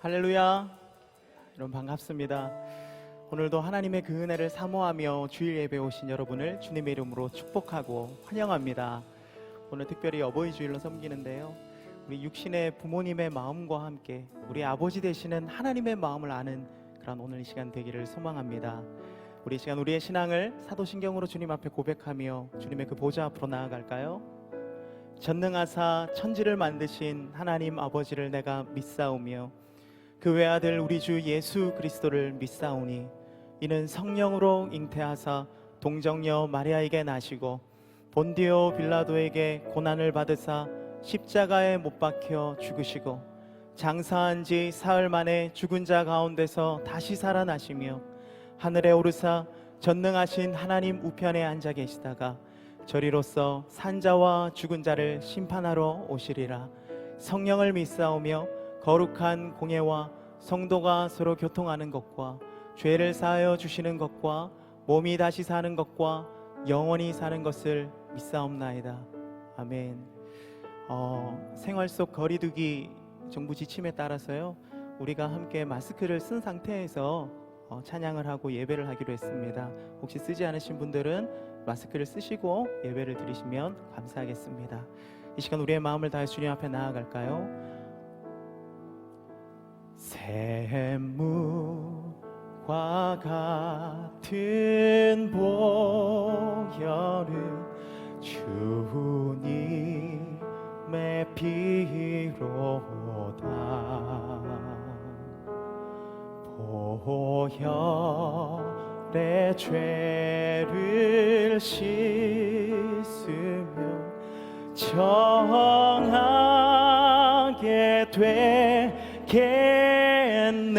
할렐루야. 여러분 반갑습니다. 오늘도 하나님의 그 은혜를 사모하며 주일 예배 오신 여러분을 주님의 이름으로 축복하고 환영합니다. 오늘 특별히 어버이 주일로 섬기는데요, 우리 육신의 부모님의 마음과 함께 우리 아버지 되시는 하나님의 마음을 아는 그런 오늘 이 시간 되기를 소망합니다. 우리 이 시간 우리의 신앙을 사도신경으로 주님 앞에 고백하며 주님의 그 보좌 앞으로 나아갈까요? 전능하사 천지를 만드신 하나님 아버지를 내가 믿사오며 그 외아들 우리 주 예수 그리스도를 믿사오니 이는 성령으로 잉태하사 동정녀 마리아에게 나시고 본디오 빌라도에게 고난을 받으사 십자가에 못 박혀 죽으시고 장사한 지 사흘 만에 죽은 자 가운데서 다시 살아나시며 하늘에 오르사 전능하신 하나님 우편에 앉아 계시다가 저리로서 산자와 죽은 자를 심판하러 오시리라. 성령을 믿사오며 거룩한 공예와 성도가 서로 교통하는 것과 죄를 사하여 주시는 것과 몸이 다시 사는 것과 영원히 사는 것을 믿사옵나이다. 아멘. 생활 속 거리두기 정부 지침에 따라서요, 우리가 함께 마스크를 쓴 상태에서 찬양을 하고 예배를 하기로 했습니다. 혹시 쓰지 않으신 분들은 마스크를 쓰시고 예배를 드리시면 감사하겠습니다. 이 시간 우리의 마음을 다해 주님 앞에 나아갈까요? 샘물과 같은 보혈은 주님의 피로다. 보혈의 죄를 씻으면 정하게 되겠네.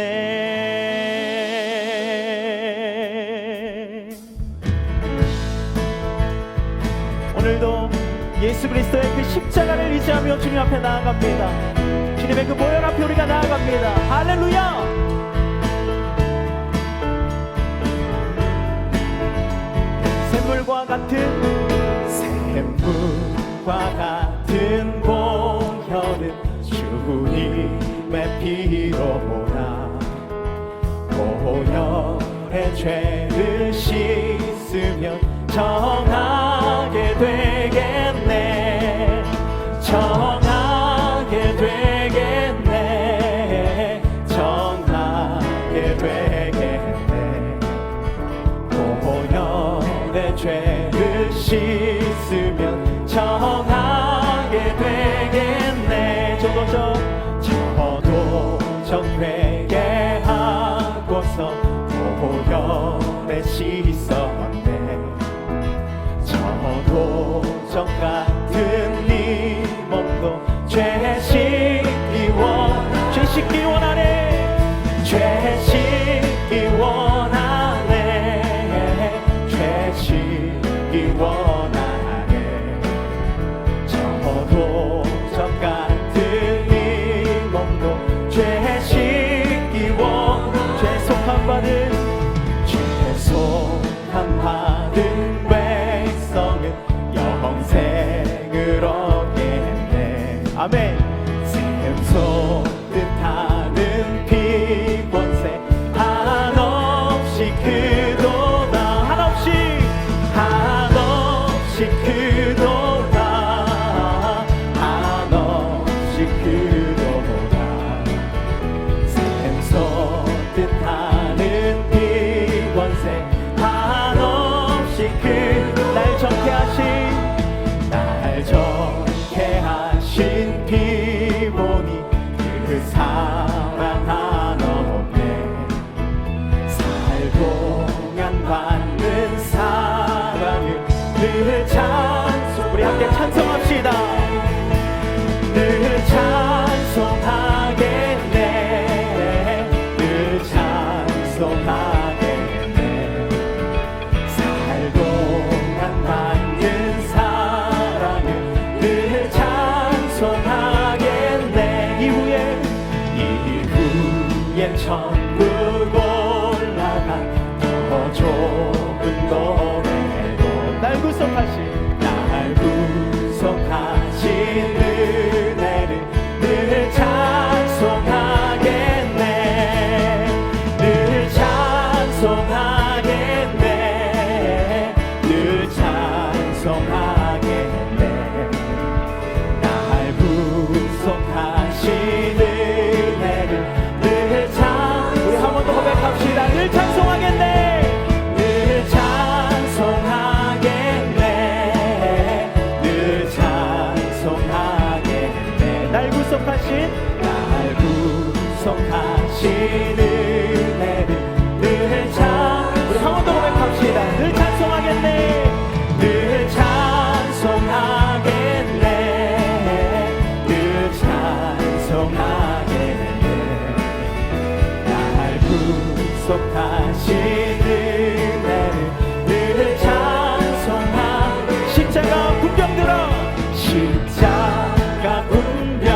오늘도 예수 그리스도의 그 십자가를 의지하며 주님 앞에 나아갑니다. 주님의 그 보혈 앞에 우리가 나아갑니다. 할렐루야. 샘물과 같은 보혈은 주님의 피로라. 보혈의 죄를 씻으면 정하게 되겠네. 정하게 되겠네. 정하게 되겠네. 보혈의 죄를 씻으면 정하게 되겠네. 저도 회개하고서 보혈에 씻었네. 저도 저 같은 네 몸도 죄 씻기 원하네. 죄 씻기 원하네. 죄 씻기 원하네. 저도 저 같은 네 몸도 죄 씻기 죄속함 받은 백성은 영생을 얻겠네. 아멘. 샘솟듯 하는 피권세 한없이 크도다. 한없이 크도다. 한없이 크도다. 샘솟듯 하는 피권세 한없이 날 정케 하신 피보니 그 사랑 한없네. 살동안 받는 사랑을 늘 우리 함께 찬송합시다. 늘 찬송하겠네. 늘 찬송하겠네. 살동안 받는 사랑을 늘 찬송하겠네. 이후엔 천국 올라가 더 좋은 노래로 날 구속하신 은혜를 늘 찬송하겠네. 구속하신 날 구속하신 은혜를 늘 우리 한 번 더 고백합시다. 늘 찬송하겠네. 늘 찬송하겠네. 늘 찬송하겠네. 날 구속하신 은혜를 늘 찬송하. 십자가 군병 들어. 십자가 군병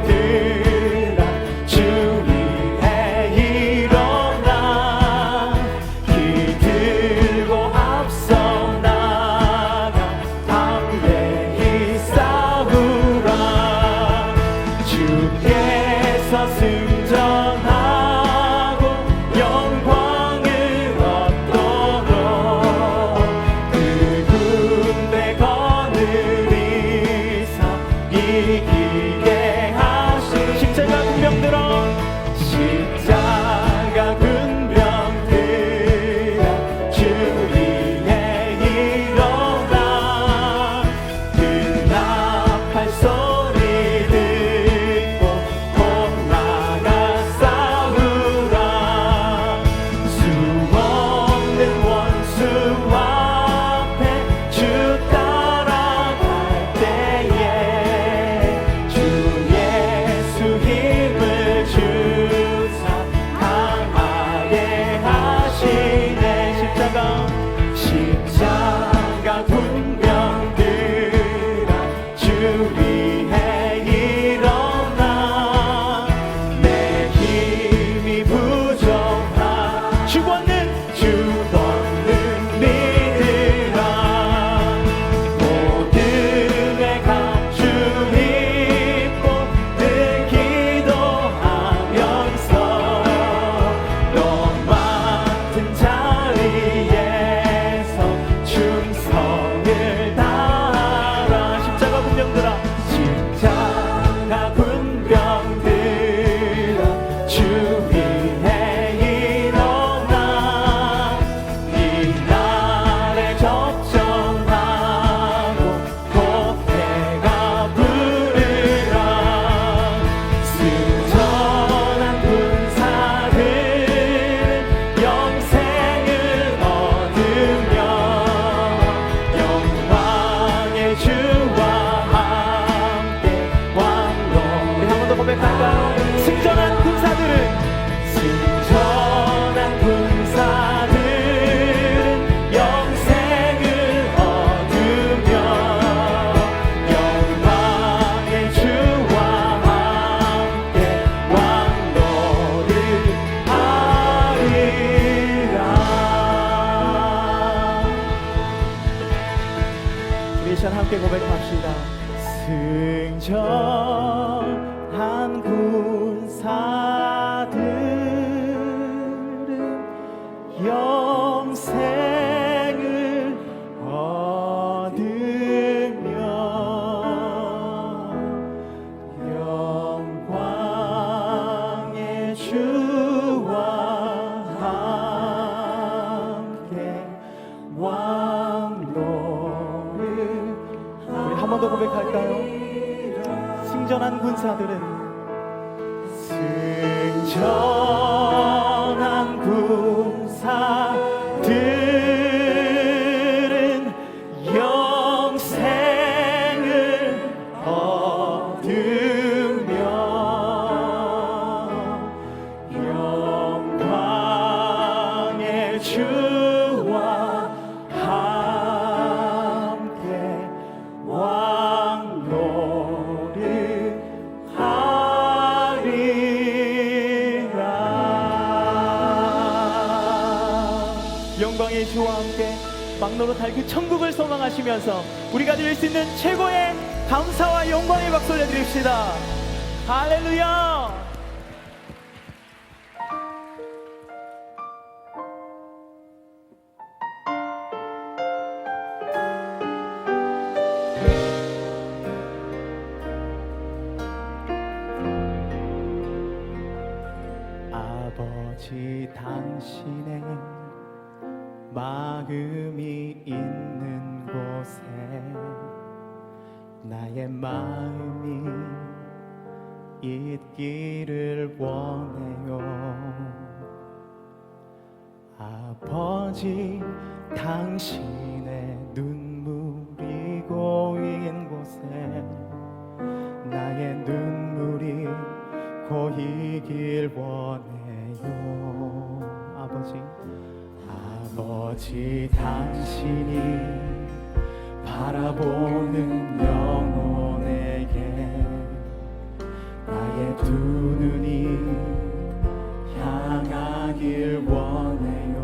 들어. 주 위에 일어나. 길 들고 앞서 나가 담대히 싸우라. 주께서 승전하고 영광을 얻도록 그 군대 거느리사 이기게 하신 십자가 군병 들어. 십자가 군병 들어. 주 위에 일어나. 그 나팔 소리 듣고 곧 나가 싸우라. 수 없는 원수 앞에 주 따라갈 때에 주 예수 힘을 주사 강하게 하시네. 십자가 군병 들어. 주 위에 일어나. 내 힘이 부족하 죽었는 믿으라. 모든의 감추 입고 늘 기도하면서 너 맡은 자리에서 충성을 다하라. 십자가 군병 들어. 십자가 군병 들어. 주 위에 일어나. 이 날에 접전하고 곧 해가 부르라. 승전한 군사들은 영생을 얻으며 영광의 주와 함께 왕노. 우리 한 번 더 고백할까요? 승전한 군사들은 영생을 얻으며 영광의 주와 함께 왕노를 하리라. 우리 이 시간 함께 고백합시다. 승전한 군사들은 영생을 얻으며 영광의 주와 함께 왕노를. 우리 한 번 더 고백할까요? 승전한 군사들은 영생을 얻으며 영광의 주와 함께 왕노를 하리라. 영광의 주와 함께 막노릇 할 그 천국을 소망하시면서 우리가 드릴 수 있는 최고의 감사와 영광의 박수 올려드립시다. 할렐루야. 아버지 당신의 마음이 있는 곳에 나의 마음이 있기를 원해요. 아버지, 당신의 눈물이 고인 곳에 나의 눈물이 고이길 원해요. 아버지, 당신이 바라보는 영혼에게 나의 두 눈이 향하길 원해요.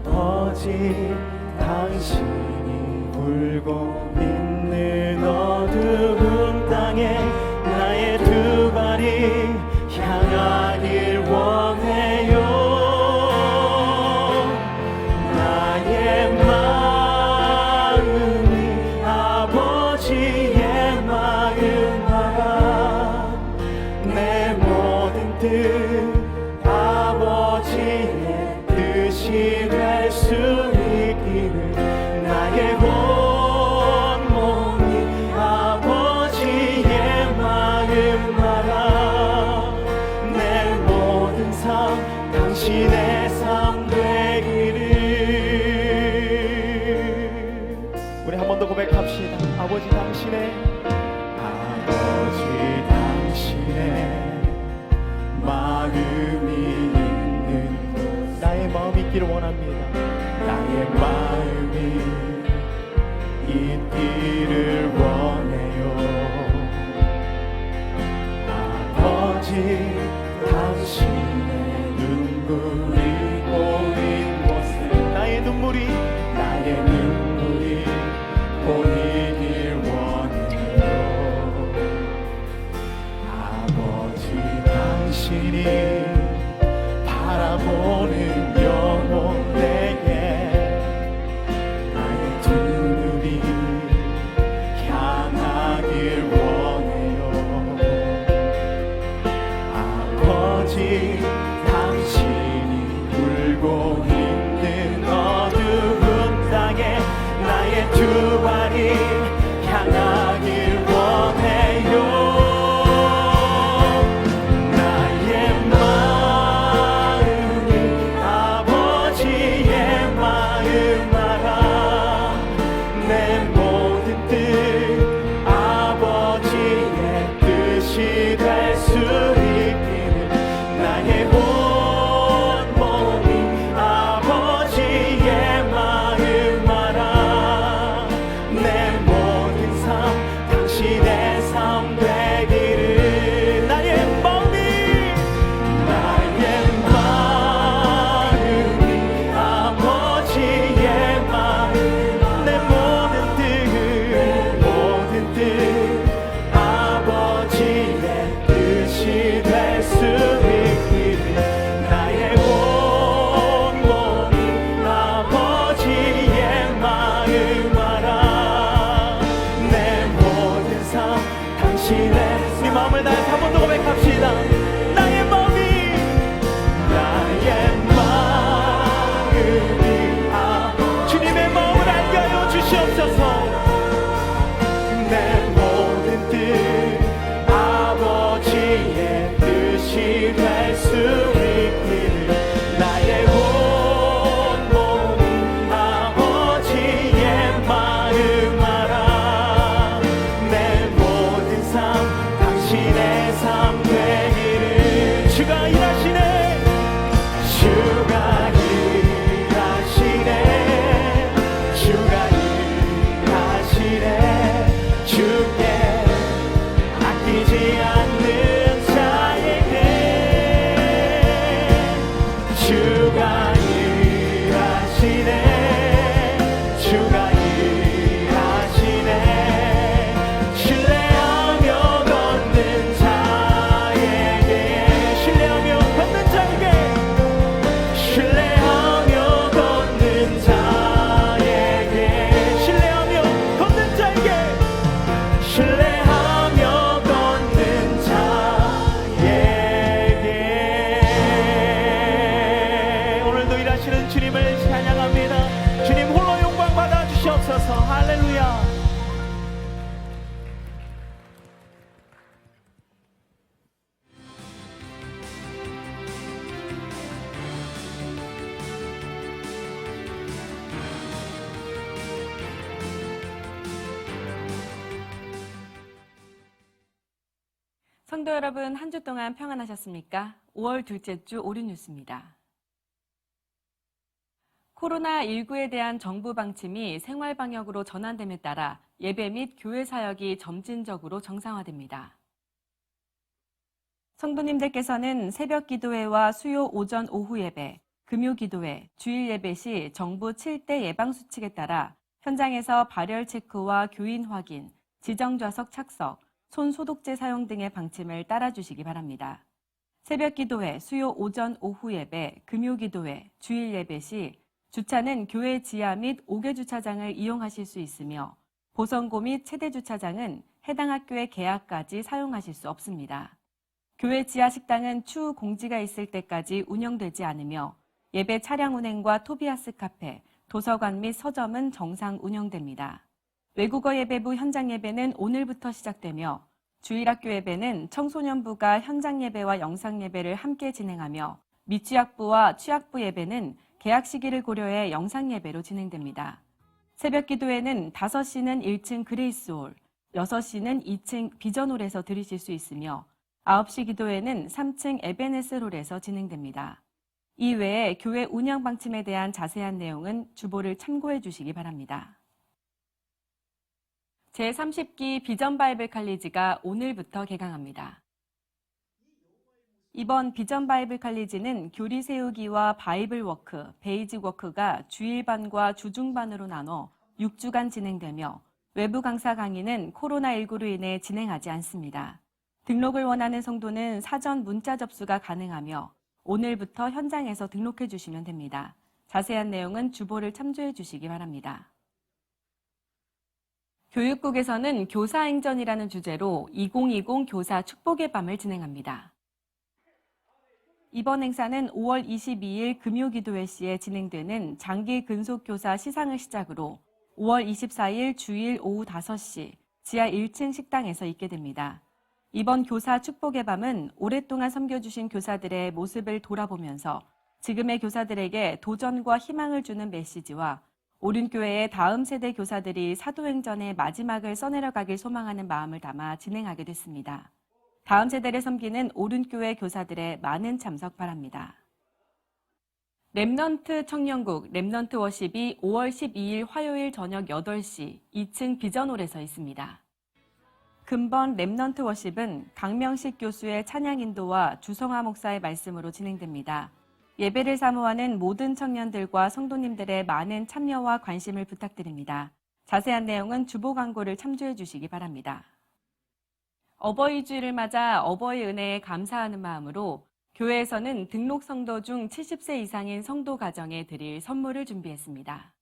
아버지, 당신이 울고 있는 어두운 땅에 나의 두 발이 향하길 원해요. 나의 마음이 아버지의 마음과 내 모든 뜻 아버지의 뜻이 될 수 있기를 나의 온몸이 아버지의 마음 알아 내 모든 삶 당신의 삶 되기를. 우리 한 번 더 고백합시다. 아버지 당신의 마음이 있는 곳 나의 마음이 있기를 원합니다. 나의 마음이 있기를 원해요. 아버지, 당신의 눈물이 고인 곳에 나의 눈물이 보이길 원해요. 아버지, 당신이 바라보는 영혼에게 나의 두 눈이 성도 여러분, 한 주 동안 평안하셨습니까? 5월 둘째 주 오류뉴스입니다. 코로나19에 대한 정부 방침이 생활 방역으로 전환됨에 따라 예배 및 교회 사역이 점진적으로 정상화됩니다. 성도님들께서는 새벽 기도회와 수요 오전 오후 예배, 금요 기도회, 주일 예배 시 정부 7대 예방 수칙에 따라 현장에서 발열 체크와 교인 확인, 지정 좌석 착석, 손 소독제 사용 등의 방침을 따라주시기 바랍니다. 새벽 기도회, 수요 오전 오후 예배, 금요 기도회, 주일 예배 시 주차는 교회 지하 및 5개 주차장을 이용하실 수 있으며 보선고 및 체대 주차장은 해당 학교의 개학까지 사용하실 수 없습니다. 교회 지하 식당은 추후 공지가 있을 때까지 운영되지 않으며 예배 차량 운행과 토비아스 카페, 도서관 및 서점은 정상 운영됩니다. 외국어 예배부 현장 예배는 오늘부터 시작되며 주일학교 예배는 청소년부가 현장 예배와 영상 예배를 함께 진행하며 미취학부와 취학부 예배는 개학 시기를 고려해 영상 예배로 진행됩니다. 새벽 기도회는 5시는 1층 그레이스홀, 6시는 2층 비전홀에서 들으실 수 있으며 9시 기도회는 3층 에베네스홀에서 진행됩니다. 이 외에 교회 운영 방침에 대한 자세한 내용은 주보를 참고해 주시기 바랍니다. 제30기 비전 바이블 칼리지가 오늘부터 개강합니다. 이번 비전 바이블 칼리지는 교리 세우기와 바이블 워크, 베이직 워크가 주일반과 주중반으로 나눠 6주간 진행되며 외부 강사 강의는 코로나19로 인해 진행하지 않습니다. 등록을 원하는 성도는 사전 문자 접수가 가능하며 오늘부터 현장에서 등록해 주시면 됩니다. 자세한 내용은 주보를 참조해 주시기 바랍니다. 교육국에서는 교사행전이라는 주제로 2020 교사 축복의 밤을 진행합니다. 이번 행사는 5월 22일 금요기도회 시에 진행되는 장기 근속교사 시상을 시작으로 5월 24일 주일 오후 5시 지하 1층 식당에서 있게 됩니다. 이번 교사 축복의 밤은 오랫동안 섬겨주신 교사들의 모습을 돌아보면서 지금의 교사들에게 도전과 희망을 주는 메시지와 오륜교회의 다음 세대 교사들이 사도행전의 마지막을 써내려가길 소망하는 마음을 담아 진행하게 됐습니다. 다음 세대를 섬기는 오륜교회 교사들의 많은 참석 바랍니다. 렘넌트 청년국 렘넌트 워십이 5월 12일 화요일 저녁 8시 2층 비전홀에서 있습니다. 금번 렘넌트 워십은 강명식 교수의 찬양 인도와 주성화 목사의 말씀으로 진행됩니다. 예배를 사모하는 모든 청년들과 성도님들의 많은 참여와 관심을 부탁드립니다. 자세한 내용은 주보 광고를 참조해 주시기 바랍니다. 어버이 주일을 맞아 어버이 은혜에 감사하는 마음으로 교회에서는 등록 성도 중 70세 이상인 성도 가정에 드릴 선물을 준비했습니다.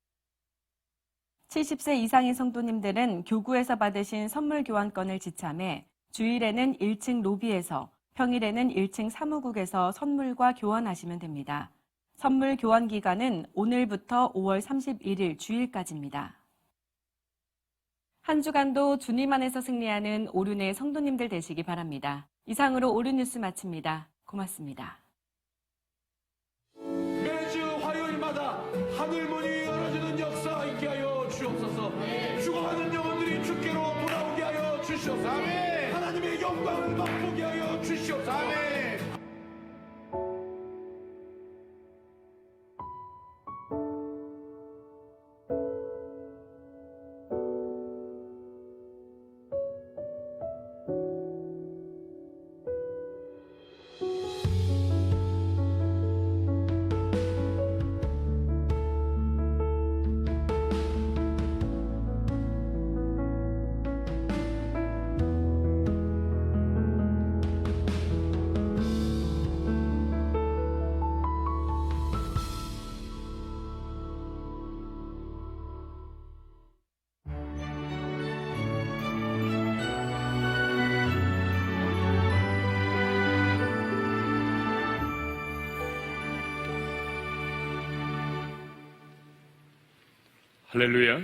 70세 이상인 성도님들은 교구에서 받으신 선물 교환권을 지참해 주일에는 1층 로비에서 평일에는 1층 사무국에서 선물과 교환하시면 됩니다. 선물 교환 기간은 오늘부터 5월 31일 주일까지입니다. 한 주간도 주님 안에서 승리하는 오륜의 성도님들 되시기 바랍니다. 이상으로 오륜뉴스 마칩니다. 고맙습니다. 매주 화요일마다 하늘문이 열어주는 역사 있게 하여 주옵소서. 죽어가는 영혼들이 주께로 돌아오게 하여 주시옵소서. 하나님의 영광을 맛보게 하여 주시옵소서. 할렐루야.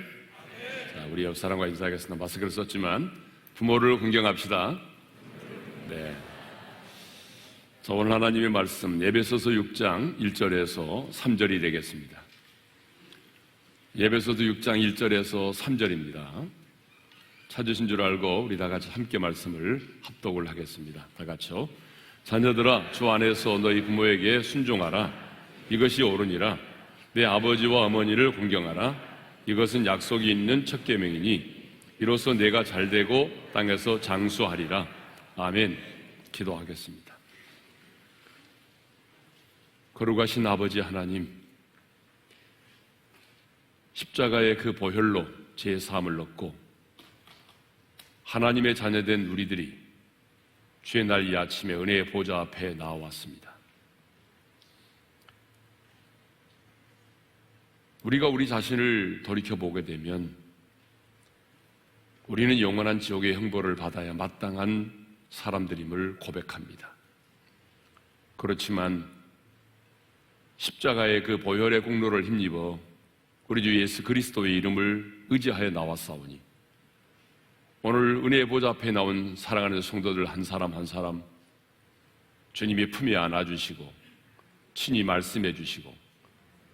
자, 우리 옆 사람과 인사하겠습니다. 마스크를 썼지만 부모를 긍정합시다. 네. 자, 오늘 하나님의 말씀 에베소서 6장 1절에서 3절이 되겠습니다. 에베소서 6장 1절에서 3절입니다. 찾으신 줄 알고 우리 다 같이 함께 말씀을 합독을 하겠습니다. 다 같이요. 자녀들아, 주 안에서 너희 부모에게 순종하라. 이것이 옳으니라. 내 아버지와 어머니를 공경하라. 이것은 약속이 있는 첫 계명이니 이로써 내가 잘되고 땅에서 장수하리라. 아멘. 기도하겠습니다. 거룩하신 아버지 하나님, 십자가의 그 보혈로 제 삶을 얻고 하나님의 자녀된 우리들이 주의 날 이 아침에 은혜의 보좌 앞에 나와왔습니다. 우리가 우리 자신을 돌이켜보게 되면 우리는 영원한 지옥의 형벌을 받아야 마땅한 사람들임을 고백합니다. 그렇지만 십자가의 그 보혈의 공로를 힘입어 우리 주 예수 그리스도의 이름을 의지하여 나왔사오니 오늘 은혜의 보좌 앞에 나온 사랑하는 성도들 한 사람 한 사람 주님의 품에 안아주시고 친히 말씀해 주시고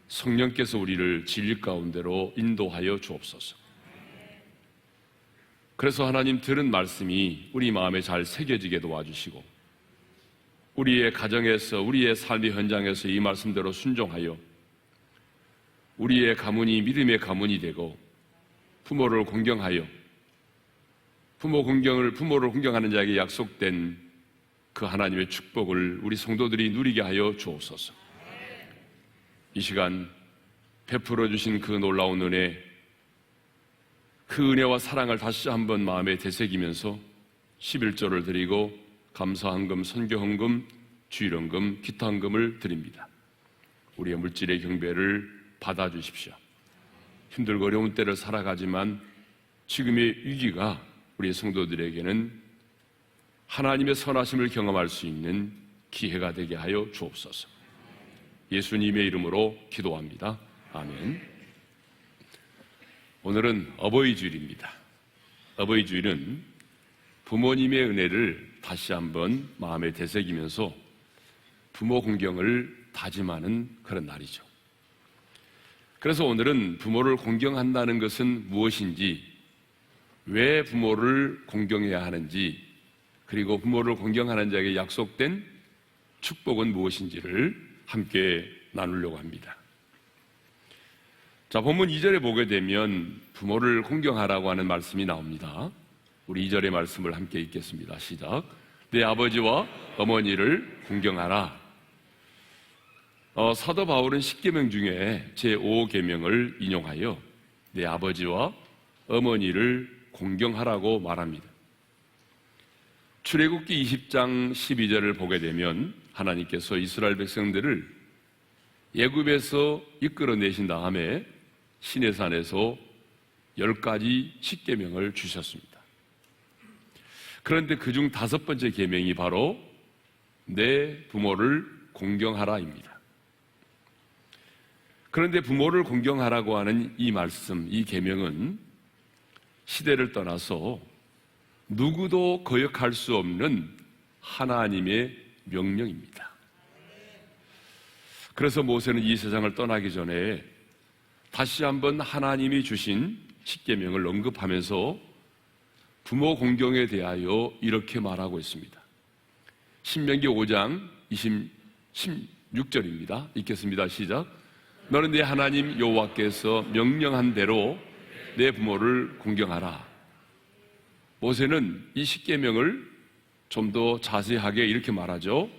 성령께서 우리를 진리 가운데로 인도하여 주옵소서. 그래서 하나님 들은 말씀이 우리 마음에 잘 새겨지게 도와주시고 우리의 가정에서 우리의 삶의 현장에서 이 말씀대로 순종하여 우리의 가문이 믿음의 가문이 되고 부모를 공경하여 부모를 공경하는 자에게 약속된 그 하나님의 축복을 우리 성도들이 누리게 하여 주옵소서. 이 시간 베풀어 주신 그 놀라운 은혜, 그 은혜와 사랑을 다시 한번 마음에 되새기면서 11조를 드리고 감사헌금, 선교헌금, 주일헌금, 기타헌금을 드립니다. 우리의 물질의 경배를 받아주십시오. 힘들고 어려운 때를 살아가지만 지금의 위기가 우리 성도들에게는 하나님의 선하심을 경험할 수 있는 기회가 되게 하여 주옵소서. 예수님의 이름으로 기도합니다. 아멘. 오늘은 어버이 주일입니다. 어버이 주일은 부모님의 은혜를 다시 한번 마음에 되새기면서 부모 공경을 다짐하는 그런 날이죠. 그래서 오늘은 부모를 공경한다는 것은 무엇인지, 왜 부모를 공경해야 하는지, 그리고 부모를 공경하는 자에게 약속된 축복은 무엇인지를 함께 나누려고 합니다. 자, 본문 2절에 보게 되면 부모를 공경하라고 하는 말씀이 나옵니다. 우리 2절의 말씀을 함께 읽겠습니다. 시작. 내 아버지와 어머니를 공경하라. 사도 바울은 10계명 중에 제5계명을 인용하여 내 아버지와 어머니를 공경하라고 말합니다. 출애굽기 20장 12절을 보게 되면 하나님께서 이스라엘 백성들을 애굽에서 이끌어내신 다음에 시내산에서 10가지 10계명을 주셨습니다. 그런데 그중 5번째 계명이 바로 내 부모를 공경하라입니다. 그런데 부모를 공경하라고 하는 이 말씀, 이 계명은 시대를 떠나서 누구도 거역할 수 없는 하나님의 명령입니다. 그래서 모세는 이 세상을 떠나기 전에 다시 한번 하나님이 주신 십계명을 언급하면서 부모 공경에 대하여 이렇게 말하고 있습니다. 신명기 5장 16절입니다. 읽겠습니다. 시작. 너는 네 하나님 여호와께서 명령한 대로 내 부모를 공경하라. 모세는 이 십계명을 좀 더 자세하게 이렇게 말하죠.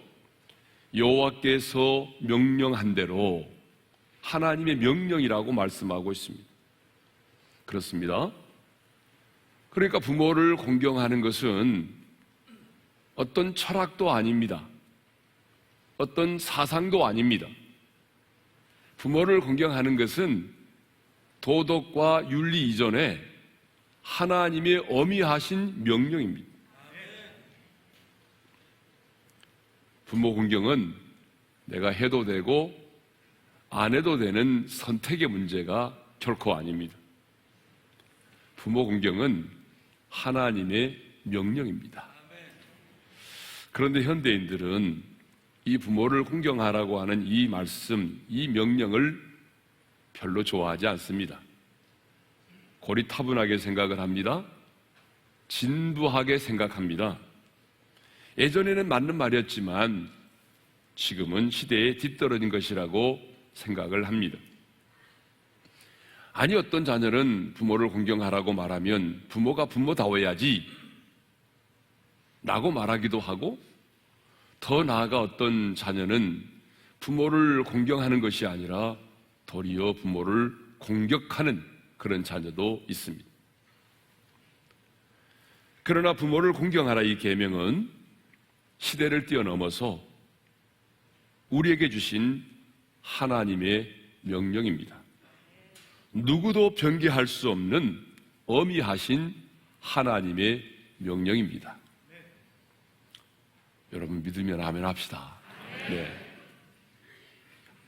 여호와께서 명령한 대로, 하나님의 명령이라고 말씀하고 있습니다. 그렇습니다. 그러니까 부모를 공경하는 것은 어떤 철학도 아닙니다. 어떤 사상도 아닙니다. 부모를 공경하는 것은 도덕과 윤리 이전에 하나님의 엄의하신 명령입니다. 부모 공경은 내가 해도 되고 안 해도 되는 선택의 문제가 결코 아닙니다. 부모 공경은 하나님의 명령입니다. 그런데 현대인들은 이 부모를 공경하라고 하는 이 말씀, 이 명령을 별로 좋아하지 않습니다. 고리타분하게 생각을 합니다. 진부하게 생각합니다. 예전에는 맞는 말이었지만 지금은 시대에 뒤떨어진 것이라고 생각을 합니다. 아니, 어떤 자녀는 부모를 공경하라고 말하면 부모가 부모다워야지 라고 말하기도 하고, 더 나아가 어떤 자녀는 부모를 공경하는 것이 아니라 도리어 부모를 공격하는 그런 자녀도 있습니다. 그러나 부모를 공경하라 이 계명은 시대를 뛰어넘어서 우리에게 주신 하나님의 명령입니다. 누구도 변개할 수 없는 엄히하신 하나님의 명령입니다. 여러분 믿으면 아멘 합시다. 네.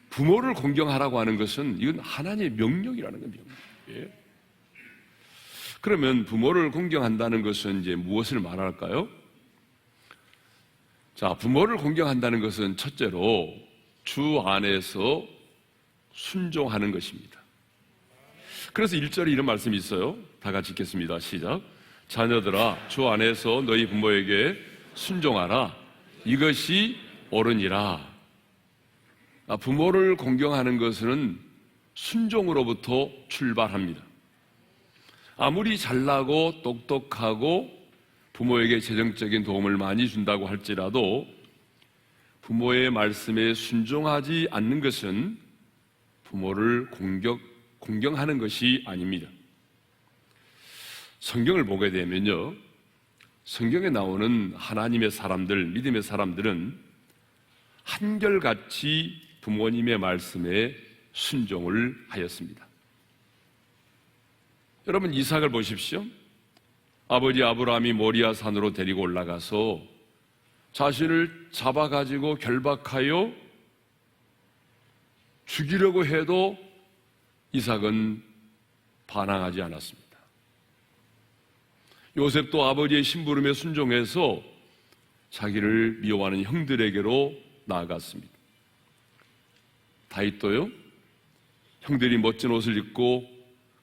부모를 공경하라고 하는 것은 이건 하나님의 명령이라는 겁니다. 예. 그러면 부모를 공경한다는 것은 이제 무엇을 말할까요? 자, 부모를 공경한다는 것은 첫째로 주 안에서 순종하는 것입니다. 그래서 1절에 이런 말씀이 있어요. 다 같이 읽겠습니다. 시작. 자녀들아, 주 안에서 너희 부모에게 순종하라. 이것이 옳으니라. 부모를 공경하는 것은 순종으로부터 출발합니다. 아무리 잘나고 똑똑하고 부모에게 재정적인 도움을 많이 준다고 할지라도 부모의 말씀에 순종하지 않는 것은 부모를 공경하는 것이 아닙니다. 성경을 보게 되면요, 성경에 나오는 하나님의 사람들, 믿음의 사람들은 한결같이 부모님의 말씀에 순종을 하였습니다. 여러분, 이삭을 보십시오. 아버지 아브라함이 모리아 산으로 데리고 올라가서 자신을 잡아가지고 결박하여 죽이려고 해도 이삭은 반항하지 않았습니다. 요셉도 아버지의 심부름에 순종해서 자기를 미워하는 형들에게로 나아갔습니다. 다윗도요, 형들이 멋진 옷을 입고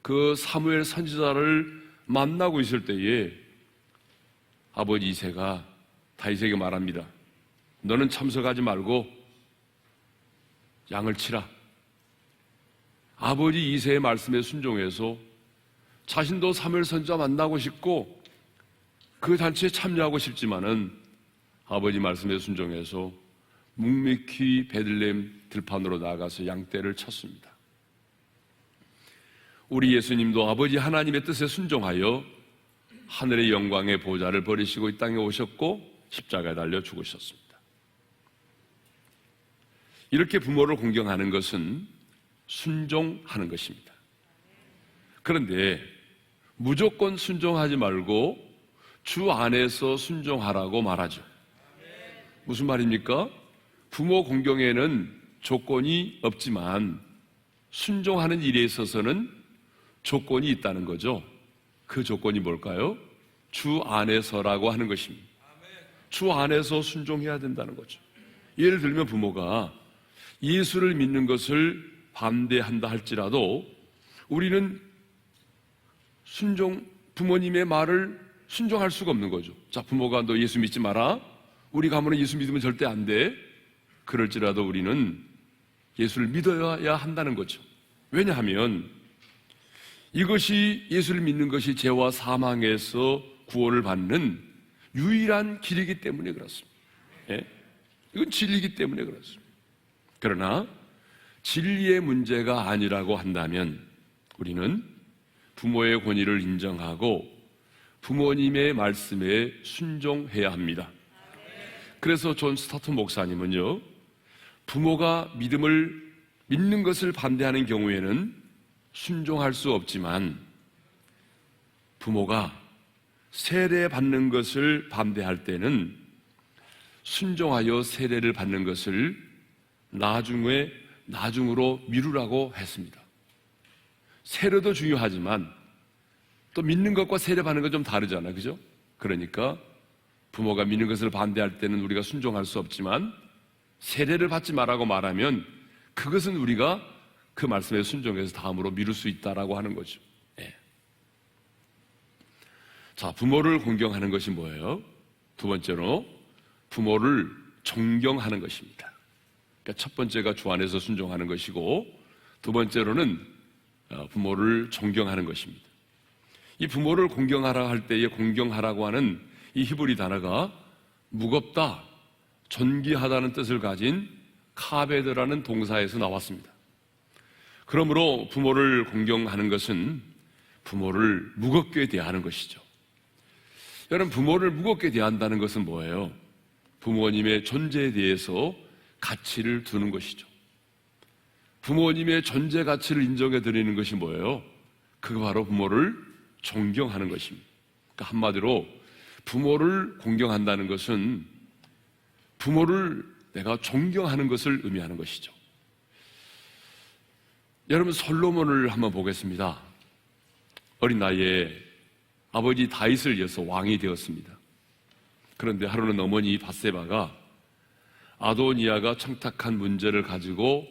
그 사무엘 선지자를 만나고 있을 때에 아버지 이새가 다윗에게 말합니다. 너는 참석하지 말고 양을 치라. 아버지 이새의 말씀에 순종해서 자신도 사무엘 선지자 만나고 싶고 그 잔치에 참여하고 싶지만은 아버지 말씀에 순종해서 묵묵히 베들레헴 들판으로 나가서 양떼를 쳤습니다. 우리 예수님도 아버지 하나님의 뜻에 순종하여 하늘의 영광의 보좌를 버리시고 이 땅에 오셨고 십자가에 달려 죽으셨습니다. 이렇게 부모를 공경하는 것은 순종하는 것입니다. 그런데 무조건 순종하지 말고 주 안에서 순종하라고 말하죠. 무슨 말입니까? 부모 공경에는 조건이 없지만 순종하는 일에 있어서는 조건이 있다는 거죠. 그 조건이 뭘까요? 주 안에서라고 하는 것입니다. 주 안에서 순종해야 된다는 거죠. 예를 들면 부모가 예수를 믿는 것을 반대한다 할지라도 우리는 부모님의 말을 순종할 수가 없는 거죠. 자, 부모가 너 예수 믿지 마라. 우리 가문은 예수 믿으면 절대 안 돼. 그럴지라도 우리는 예수를 믿어야 한다는 거죠. 왜냐하면 이것이 예수를 믿는 것이 죄와 사망에서 구원을 받는 유일한 길이기 때문에 그렇습니다. 예? 이건 진리이기 때문에 그렇습니다. 그러나 진리의 문제가 아니라고 한다면 우리는 부모의 권위를 인정하고 부모님의 말씀에 순종해야 합니다. 그래서 존 스타트 목사님은요, 부모가 믿는 것을 반대하는 경우에는 순종할 수 없지만 부모가 세례받는 것을 반대할 때는 순종하여 세례를 받는 것을 나중으로 미루라고 했습니다. 세례도 중요하지만 또 믿는 것과 세례받는 건 좀 다르잖아요. 그죠? 그러니까 부모가 믿는 것을 반대할 때는 우리가 순종할 수 없지만 세례를 받지 말라고 말하면 그것은 우리가 그 말씀에 순종해서 다음으로 미룰 수 있다라고 하는 거죠. 예. 자, 부모를 공경하는 것이 뭐예요? 두 번째로 부모를 존경하는 것입니다. 그러니까 첫 번째가 주 안에서 순종하는 것이고, 두 번째로는 부모를 존경하는 것입니다. 이 부모를 공경하라 할 때에 공경하라고 하는 이 히브리 단어가 무겁다, 존귀하다는 뜻을 가진 카베드라는 동사에서 나왔습니다. 그러므로 부모를 공경하는 것은 부모를 무겁게 대하는 것이죠. 여러분, 부모를 무겁게 대한다는 것은 뭐예요? 부모님의 존재에 대해서 가치를 두는 것이죠. 부모님의 존재 가치를 인정해 드리는 것이 뭐예요? 그거 바로 부모를 존경하는 것입니다. 그러니까 한마디로 부모를 공경한다는 것은 부모를 내가 존경하는 것을 의미하는 것이죠. 여러분, 솔로몬을 한번 보겠습니다. 어린 나이에 아버지 다윗을 이어서 왕이 되었습니다. 그런데 하루는 어머니 밧세바가 아도니아가 청탁한 문제를 가지고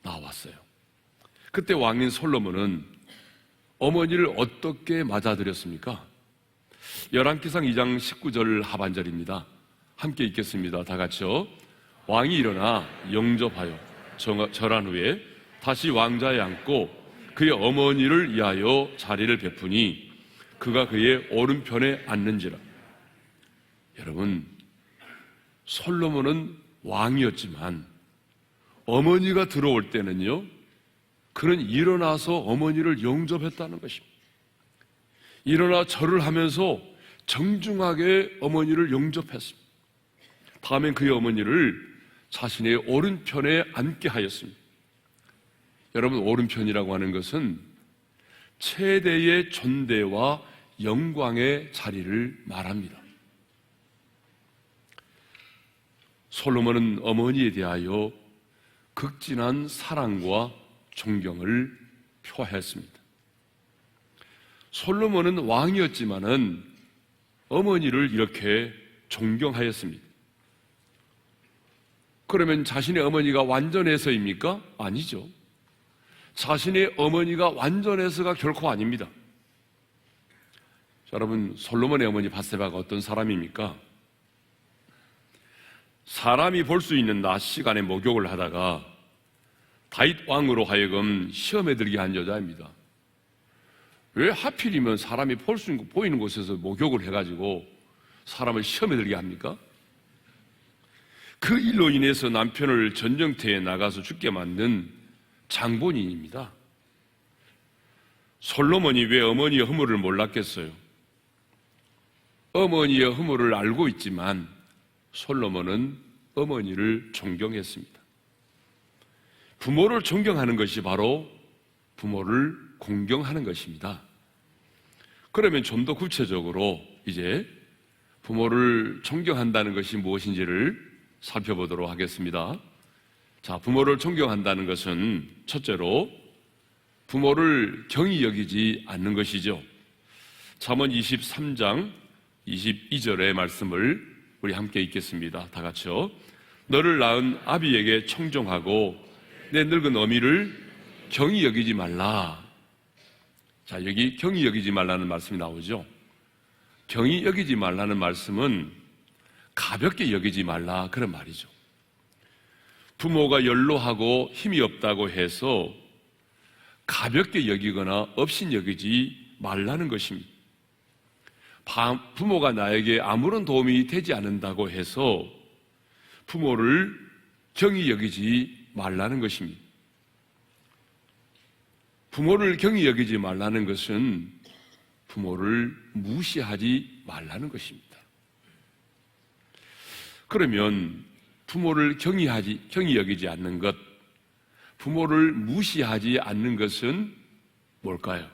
나왔어요. 그때 왕인 솔로몬은 어머니를 어떻게 맞아들였습니까? 열왕기상 2장 19절 하반절입니다. 함께 읽겠습니다. 다 같이요. 왕이 일어나 영접하여 절한 후에 다시 왕자에 앉고 그의 어머니를 위하여 자리를 베푸니 그가 그의 오른편에 앉는지라. 여러분, 솔로몬은 왕이었지만 어머니가 들어올 때는요, 그는 일어나서 어머니를 영접했다는 것입니다. 일어나 절을 하면서 정중하게 어머니를 영접했습니다. 다음엔 그의 어머니를 자신의 오른편에 앉게 하였습니다. 여러분, 오른편이라고 하는 것은 최대의 존대와 영광의 자리를 말합니다. 솔로몬은 어머니에 대하여 극진한 사랑과 존경을 표했습니다. 솔로몬은 왕이었지만은 어머니를 이렇게 존경하였습니다. 그러면 자신의 어머니가 완전해서입니까? 아니죠. 자신의 어머니가 완전해서가 결코 아닙니다. 자, 여러분, 솔로몬의 어머니 밧세바가 어떤 사람입니까? 사람이 볼 수 있는 낮 시간에 목욕을 하다가 다윗 왕으로 하여금 시험에 들게 한 여자입니다. 왜 하필이면 사람이 볼 수 있는 보이는 곳에서 목욕을 해가지고 사람을 시험에 들게 합니까? 그 일로 인해서 남편을 전쟁터에 나가서 죽게 만든 장본인입니다. 솔로몬이 왜 어머니의 허물을 몰랐겠어요? 어머니의 허물을 알고 있지만 솔로몬은 어머니를 존경했습니다. 부모를 존경하는 것이 바로 부모를 공경하는 것입니다. 그러면 좀 더 구체적으로 이제 부모를 존경한다는 것이 무엇인지를 살펴보도록 하겠습니다. 자, 부모를 존경한다는 것은 첫째로 부모를 경히 여기지 않는 것이죠. 잠언 23장 22절의 말씀을 우리 함께 읽겠습니다. 다 같이요. 너를 낳은 아비에게 청종하고 내 늙은 어미를 경히 여기지 말라. 자, 여기 경히 여기지 말라는 말씀이 나오죠. 경히 여기지 말라는 말씀은 가볍게 여기지 말라, 그런 말이죠. 부모가 연로하고 힘이 없다고 해서 가볍게 여기거나 없인 여기지 말라는 것입니다. 부모가 나에게 아무런 도움이 되지 않는다고 해서 부모를 경히 여기지 말라는 것입니다. 부모를 경히 여기지 말라는 것은 부모를 무시하지 말라는 것입니다. 그러면 부모를 경히 여기지 않는 것, 부모를 무시하지 않는 것은 뭘까요?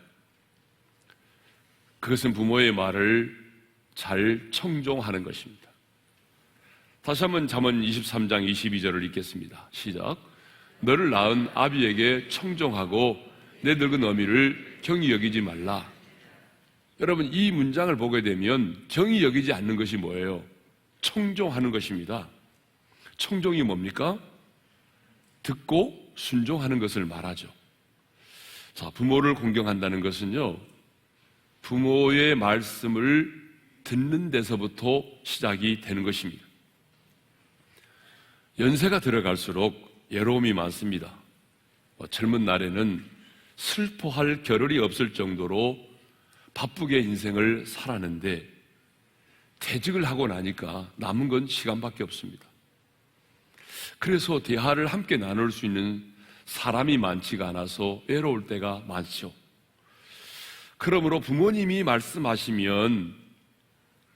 그것은 부모의 말을 잘 청종하는 것입니다. 다시 한번 잠언 23장 22절을 읽겠습니다. 시작. 너를 낳은 아비에게 청종하고 내 늙은 어미를 경히 여기지 말라. 여러분, 이 문장을 보게 되면 경히 여기지 않는 것이 뭐예요? 청종하는 것입니다. 청종이 뭡니까? 듣고 순종하는 것을 말하죠. 자, 부모를 공경한다는 것은요, 부모의 말씀을 듣는 데서부터 시작이 되는 것입니다. 연세가 들어갈수록 외로움이 많습니다. 젊은 날에는 슬퍼할 겨를이 없을 정도로 바쁘게 인생을 살았는데 퇴직을 하고 나니까 남은 건 시간밖에 없습니다. 그래서 대화를 함께 나눌 수 있는 사람이 많지가 않아서 외로울 때가 많죠. 그러므로 부모님이 말씀하시면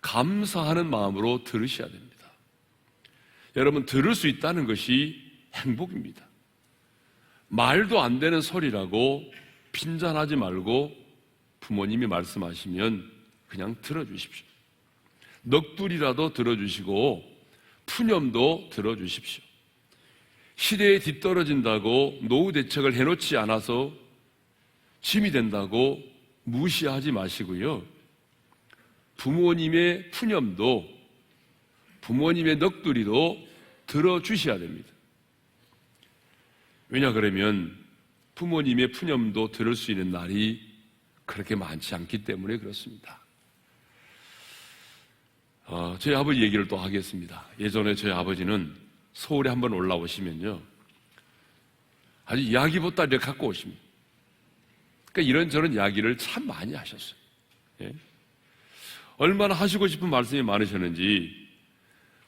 감사하는 마음으로 들으셔야 됩니다. 여러분, 들을 수 있다는 것이 행복입니다. 말도 안 되는 소리라고 빈잔하지 말고 부모님이 말씀하시면 그냥 들어주십시오. 넋두리라도 들어주시고 푸념도 들어주십시오. 시대에 뒤떨어진다고 노후 대책을 해놓지 않아서 짐이 된다고 무시하지 마시고요. 부모님의 푸념도 부모님의 넋두리도 들어주셔야 됩니다. 왜냐 그러면 부모님의 푸념도 들을 수 있는 날이 그렇게 많지 않기 때문에 그렇습니다. 저희 아버지 얘기를 또 하겠습니다. 예전에 저희 아버지는 서울에 한번 올라오시면요, 아주 이야기보따리를 갖고 오십니다. 그러니까 이런저런 이야기를 참 많이 하셨어요. 예? 얼마나 하시고 싶은 말씀이 많으셨는지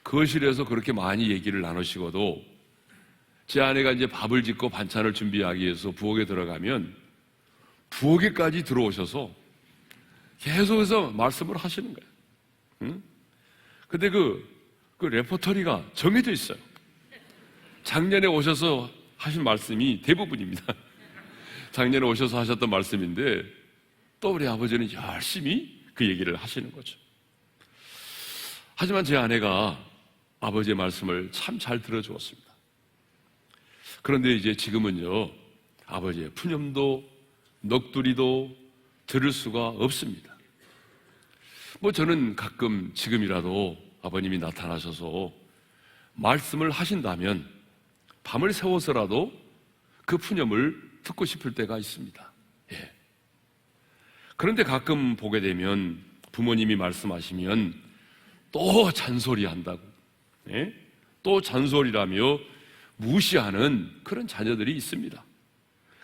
거실에서 그렇게 많이 얘기를 나누시고도 제 아내가 이제 밥을 짓고 반찬을 준비하기 위해서 부엌에 들어가면 부엌에까지 들어오셔서 계속해서 말씀을 하시는 거예요. 응? 근데 그 레퍼토리가 정해져 있어요. 작년에 오셔서 하신 말씀이 대부분입니다. 작년에 오셔서 하셨던 말씀인데 또 우리 아버지는 열심히 그 얘기를 하시는 거죠. 하지만 제 아내가 아버지의 말씀을 참 잘 들어주었습니다. 그런데 이제 지금은요, 아버지의 푸념도 넋두리도 들을 수가 없습니다. 저는 가끔 지금이라도 아버님이 나타나셔서 말씀을 하신다면 밤을 새워서라도 그 푸념을 듣고 싶을 때가 있습니다. 예. 그런데 가끔 보게 되면 부모님이 말씀하시면 또 잔소리한다고, 예? 또 잔소리라며 무시하는 그런 자녀들이 있습니다.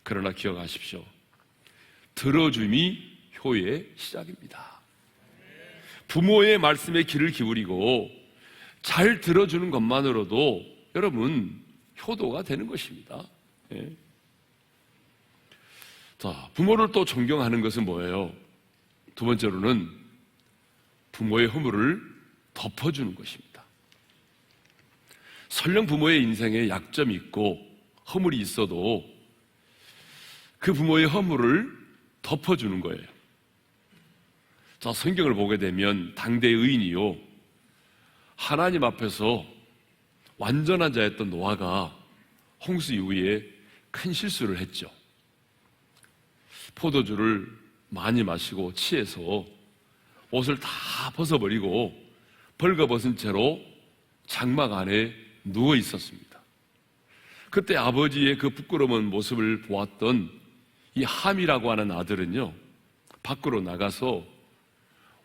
그러나 기억하십시오. 들어줌이 효의 시작입니다. 부모의 말씀에 귀를 기울이고 잘 들어주는 것만으로도 여러분 효도가 되는 것입니다. 예. 자, 부모를 또 존경하는 것은 뭐예요? 두 번째로는 부모의 허물을 덮어주는 것입니다. 설령 부모의 인생에 약점이 있고 허물이 있어도 그 부모의 허물을 덮어주는 거예요. 자, 성경을 보게 되면 당대 의인이요, 하나님 앞에서 완전한 자였던 노아가 홍수 이후에 큰 실수를 했죠. 포도주를 많이 마시고 취해서 옷을 다 벗어버리고 벌거벗은 채로 장막 안에 누워 있었습니다. 그때 아버지의 그 부끄러운 모습을 보았던 이 함이라고 하는 아들은요, 밖으로 나가서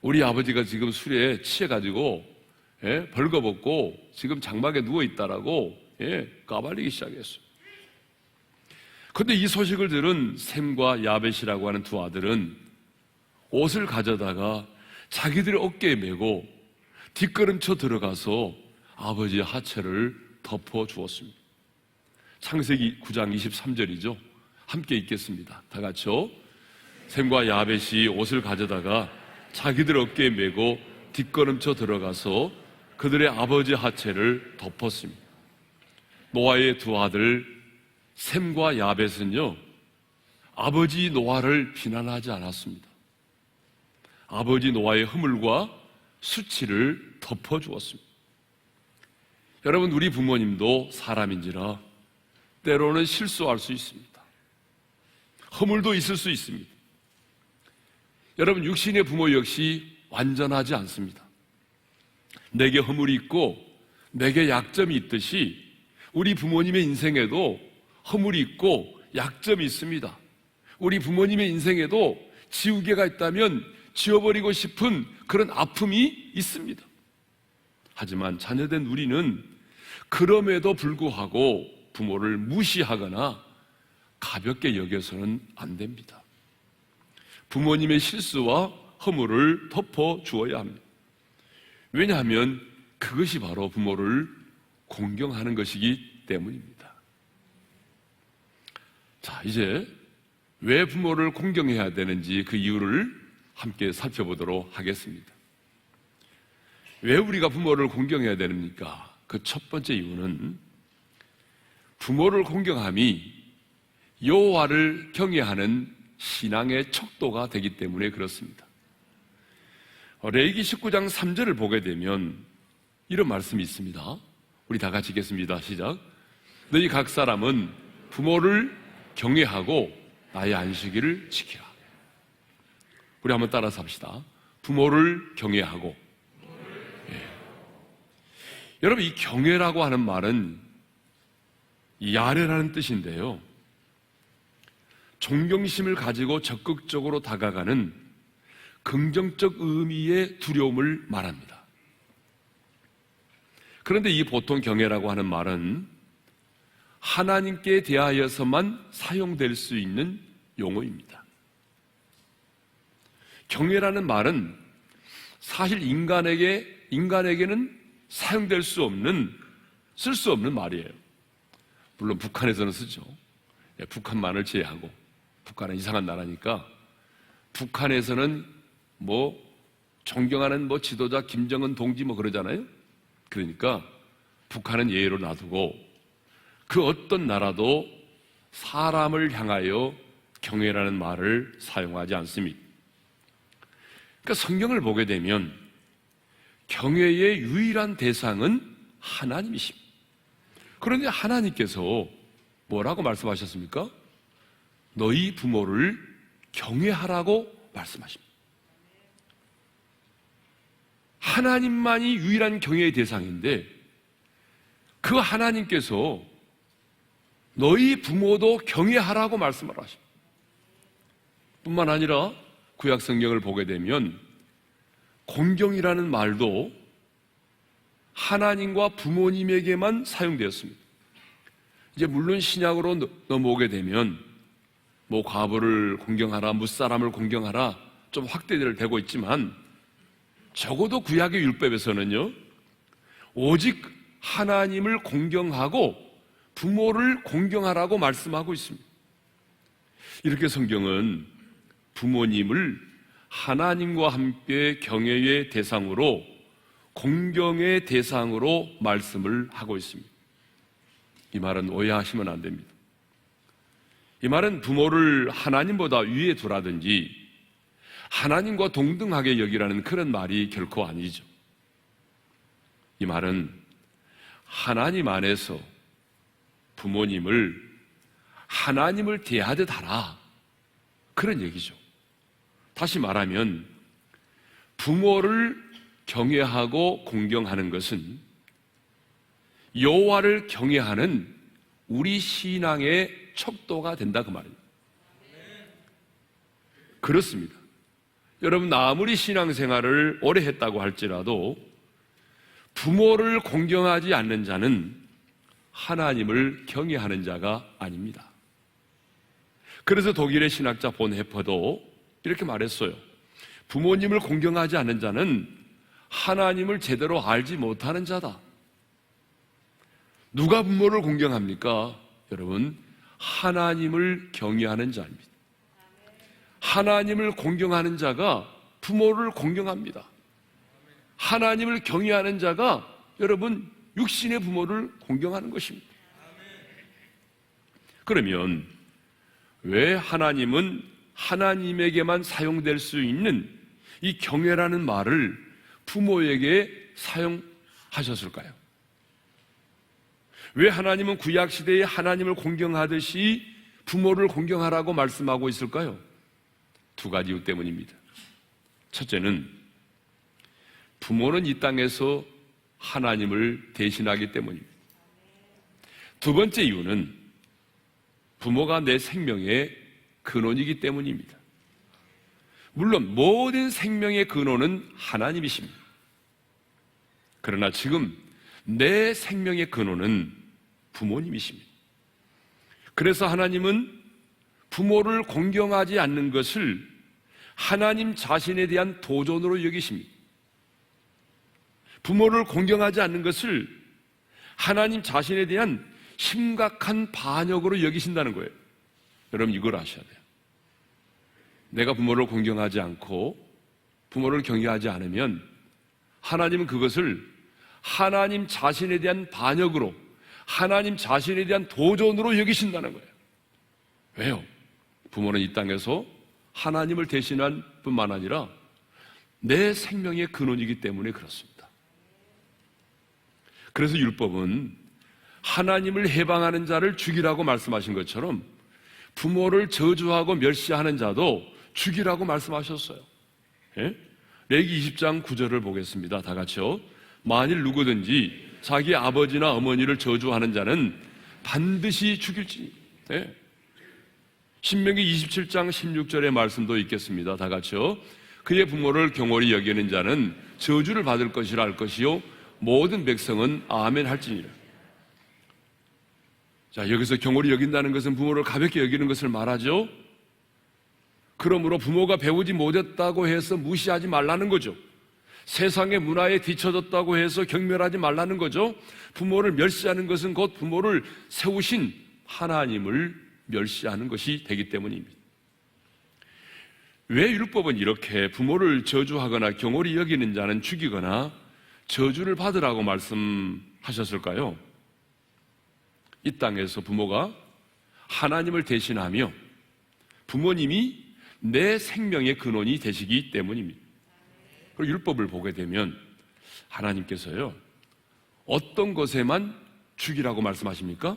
우리 아버지가 지금 술에 취해가지고 벌거벗고 지금 장막에 누워 있다라고 까발리기 시작했어요. 그런데 이 소식을 들은 셈과 야벳이라고 하는 두 아들은 옷을 가져다가 자기들의 어깨에 메고 뒷걸음쳐 들어가서 아버지의 하체를 덮어 주었습니다. 창세기 9장 23절이죠. 함께 읽겠습니다. 다 같이요. 셈과 야벳이 옷을 가져다가 자기들 어깨에 메고 뒷걸음쳐 들어가서 그들의 아버지 하체를 덮었습니다. 노아의 두 아들 셈과 야벳은요, 아버지 노아를 비난하지 않았습니다. 아버지 노아의 허물과 수치를 덮어주었습니다. 여러분, 우리 부모님도 사람인지라 때로는 실수할 수 있습니다. 허물도 있을 수 있습니다. 여러분, 육신의 부모 역시 완전하지 않습니다. 내게 허물이 있고 내게 약점이 있듯이 우리 부모님의 인생에도 허물이 있고 약점이 있습니다. 우리 부모님의 인생에도 지우개가 있다면 지워버리고 싶은 그런 아픔이 있습니다. 하지만 자녀된 우리는 그럼에도 불구하고 부모를 무시하거나 가볍게 여겨서는 안 됩니다. 부모님의 실수와 허물을 덮어주어야 합니다. 왜냐하면 그것이 바로 부모를 공경하는 것이기 때문입니다. 자, 이제 왜 부모를 공경해야 되는지 그 이유를 함께 살펴보도록 하겠습니다. 왜 우리가 부모를 공경해야 됩니까? 그 첫 번째 이유는 부모를 공경함이 여호와를 경외하는 신앙의 척도가 되기 때문에 그렇습니다. 레위기 19장 3절을 보게 되면 이런 말씀이 있습니다. 우리 다 같이 읽겠습니다. 시작. 너희 각 사람은 부모를 경외하고 나의 안식일을 지키라. 우리 한번 따라서 합시다. 부모를 경외하고. 예. 여러분, 이 경외라고 하는 말은 야레라는 뜻인데요, 존경심을 가지고 적극적으로 다가가는 긍정적 의미의 두려움을 말합니다. 그런데 이 보통 경외라고 하는 말은 하나님께 대하여서만 사용될 수 있는 용어입니다. 경외라는 말은 사실 인간에게는 사용될 수 없는, 쓸 수 없는 말이에요. 물론 북한에서는 쓰죠. 북한만을 제외하고. 북한은 이상한 나라니까 북한에서는 존경하는 지도자 김정은 동지 그러잖아요. 그러니까 북한은 예외로 놔두고 그 어떤 나라도 사람을 향하여 경외라는 말을 사용하지 않습니다. 그러니까 성경을 보게 되면 경외의 유일한 대상은 하나님이십니다. 그런데 하나님께서 뭐라고 말씀하셨습니까? 너희 부모를 경외하라고 말씀하십니다. 하나님만이 유일한 경외의 대상인데 그 하나님께서 너희 부모도 경외하라고 말씀을 하십니다. 뿐만 아니라 구약 성경을 보게 되면 공경이라는 말도 하나님과 부모님에게만 사용되었습니다. 이제 물론 신약으로 넘어오게 되면 과부를 공경하라, 무사람을 공경하라 좀 확대를 되고 있지만 적어도 구약의 율법에서는요, 오직 하나님을 공경하고 부모를 공경하라고 말씀하고 있습니다. 이렇게 성경은 부모님을 하나님과 함께 경외의 대상으로, 공경의 대상으로 말씀을 하고 있습니다. 이 말은 오해하시면 안 됩니다. 이 말은 부모를 하나님보다 위에 두라든지 하나님과 동등하게 여기라는 그런 말이 결코 아니죠. 이 말은 하나님 안에서 부모님을 하나님을 대하듯 하라, 그런 얘기죠. 다시 말하면 부모를 경외하고 공경하는 것은 여호와를 경외하는 우리 신앙의 척도가 된다, 그 말입니다. 그렇습니다. 여러분, 아무리 신앙생활을 오래 했다고 할지라도 부모를 공경하지 않는 자는 하나님을 경외하는 자가 아닙니다. 그래서 독일의 신학자 본 해퍼도 이렇게 말했어요. 부모님을 공경하지 않는 자는 하나님을 제대로 알지 못하는 자다. 누가 부모를 공경합니까? 여러분, 하나님을 경외하는 자입니다. 하나님을 공경하는 자가 부모를 공경합니다. 하나님을 경외하는 자가 여러분 육신의 부모를 공경하는 것입니다. 그러면 왜 하나님은 하나님에게만 사용될 수 있는 이 경외라는 말을 부모에게 사용하셨을까요? 왜 하나님은 구약시대에 하나님을 공경하듯이 부모를 공경하라고 말씀하고 있을까요? 두 가지 이유 때문입니다. 첫째는 부모는 이 땅에서 하나님을 대신하기 때문입니다. 두 번째 이유는 부모가 내 생명의 근원이기 때문입니다. 물론 모든 생명의 근원은 하나님이십니다. 그러나 지금 내 생명의 근원은 부모님이십니다. 그래서 하나님은 부모를 공경하지 않는 것을 하나님 자신에 대한 도전으로 여기십니다. 부모를 공경하지 않는 것을 하나님 자신에 대한 심각한 반역으로 여기신다는 거예요. 여러분 이걸 아셔야 돼요. 내가 부모를 공경하지 않고 부모를 경외하지 않으면 하나님은 그것을 하나님 자신에 대한 반역으로, 하나님 자신에 대한 도전으로 여기신다는 거예요. 왜요? 부모는 이 땅에서 하나님을 대신한 뿐만 아니라 내 생명의 근원이기 때문에 그렇습니다. 그래서 율법은 하나님을 해방하는 자를 죽이라고 말씀하신 것처럼 부모를 저주하고 멸시하는 자도 죽이라고 말씀하셨어요. 예? 레위기 20장 9절을 보겠습니다. 다 같이요. 만일 누구든지 자기 아버지나 어머니를 저주하는 자는 반드시 죽일지니. 예? 신명기 27장 16절의 말씀도 있겠습니다. 다 같이요. 그의 부모를 경홀히 여기는 자는 저주를 받을 것이라 할 것이요 모든 백성은 아멘 할지니라. 자, 여기서 경홀히 여긴다는 것은 부모를 가볍게 여기는 것을 말하죠. 그러므로 부모가 배우지 못했다고 해서 무시하지 말라는 거죠. 세상의 문화에 뒤처졌다고 해서 경멸하지 말라는 거죠. 부모를 멸시하는 것은 곧 부모를 세우신 하나님을 멸시하는 것이 되기 때문입니다. 왜 율법은 이렇게 부모를 저주하거나 경홀히 여기는 자는 죽이거나 저주를 받으라고 말씀하셨을까요? 이 땅에서 부모가 하나님을 대신하며 부모님이 내 생명의 근원이 되시기 때문입니다. 그리고 율법을 보게 되면 하나님께서요, 어떤 것에만 죽이라고 말씀하십니까?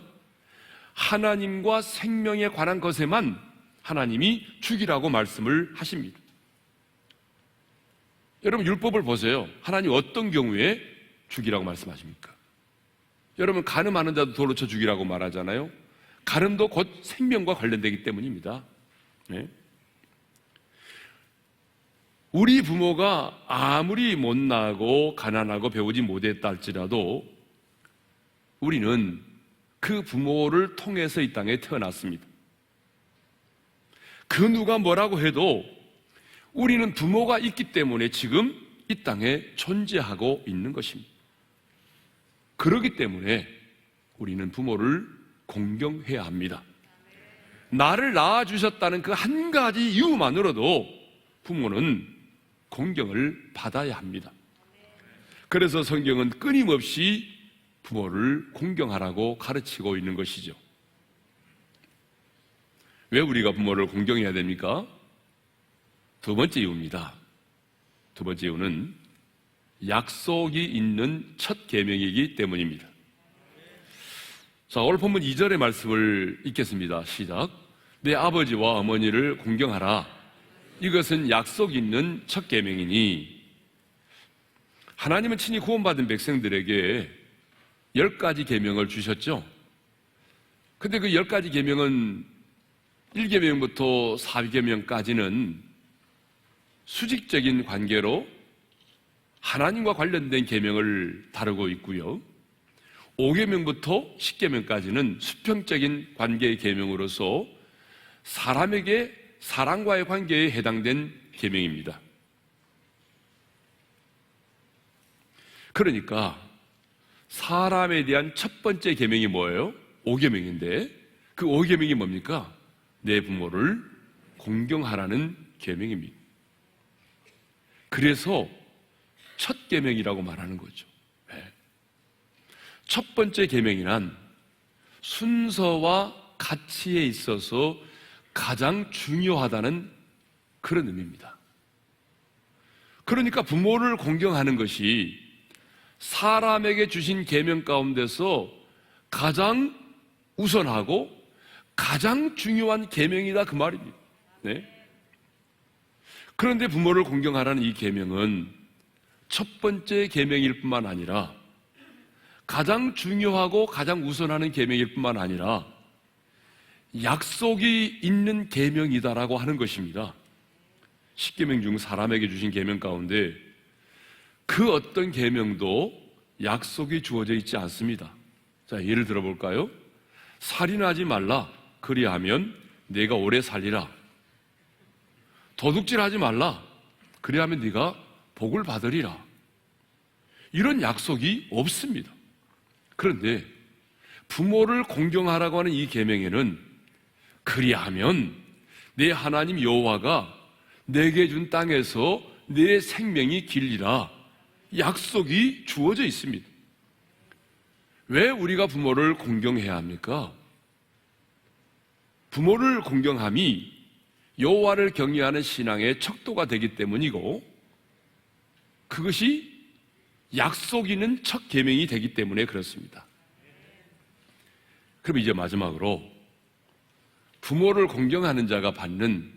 하나님과 생명에 관한 것에만 하나님이 죽이라고 말씀을 하십니다. 여러분 율법을 보세요. 하나님 어떤 경우에 죽이라고 말씀하십니까? 여러분 간음하는 자도 돌로 쳐 죽이라고 말하잖아요. 간음도 곧 생명과 관련되기 때문입니다. 네? 우리 부모가 아무리 못나고 가난하고 배우지 못했다 할지라도 우리는 그 부모를 통해서 이 땅에 태어났습니다. 그 누가 뭐라고 해도 우리는 부모가 있기 때문에 지금 이 땅에 존재하고 있는 것입니다. 그렇기 때문에 우리는 부모를 공경해야 합니다. 나를 낳아주셨다는 그 한 가지 이유만으로도 부모는 공경을 받아야 합니다. 그래서 성경은 끊임없이 부모를 공경하라고 가르치고 있는 것이죠. 왜 우리가 부모를 공경해야 됩니까? 두 번째 이유입니다. 두 번째 이유는 약속이 있는 첫 계명이기 때문입니다. 자, 오늘 본문 2절의 말씀을 읽겠습니다. 시작. 내 아버지와 어머니를 공경하라. 이것은 약속 있는 첫 계명이니. 하나님은 친히 구원받은 백성들에게 10가지 계명을 주셨죠. 근데 그 10가지 계명은 1계명부터 4계명까지는 수직적인 관계로 하나님과 관련된 계명을 다루고 있고요. 5계명부터 10계명까지는 수평적인 관계의 계명으로서 사람에게 사람과의 관계에 해당된 계명입니다. 그러니까 사람에 대한 첫 번째 계명이 뭐예요? 5계명인데 그 5계명이 뭡니까? 내 부모를 공경하라는 계명입니다. 그래서 첫 계명이라고 말하는 거죠. 첫 번째 계명이란 순서와 가치에 있어서 가장 중요하다는 그런 의미입니다. 그러니까 부모를 공경하는 것이 사람에게 주신 계명 가운데서 가장 우선하고 가장 중요한 계명이다 그 말입니다. 네? 그런데 부모를 공경하라는 이 계명은 첫 번째 계명일 뿐만 아니라 가장 중요하고 가장 우선하는 계명일 뿐만 아니라 약속이 있는 계명이다라고 하는 것입니다. 십계명 중 사람에게 주신 계명 가운데 그 어떤 계명도 약속이 주어져 있지 않습니다. 자, 예를 들어볼까요? 살인하지 말라. 그리하면 네가 오래 살리라. 도둑질하지 말라. 그리하면 네가 복을 받으리라. 이런 약속이 없습니다. 그런데 부모를 공경하라고 하는 이 계명에는 그리하면 내 하나님 여호와가 내게 준 땅에서 내 생명이 길리라 약속이 주어져 있습니다. 왜 우리가 부모를 공경해야 합니까? 부모를 공경함이 여호와를 경외하는 신앙의 척도가 되기 때문이고 그것이 약속 있는 첫 계명이 되기 때문에 그렇습니다. 그럼 이제 마지막으로 부모를 공경하는 자가 받는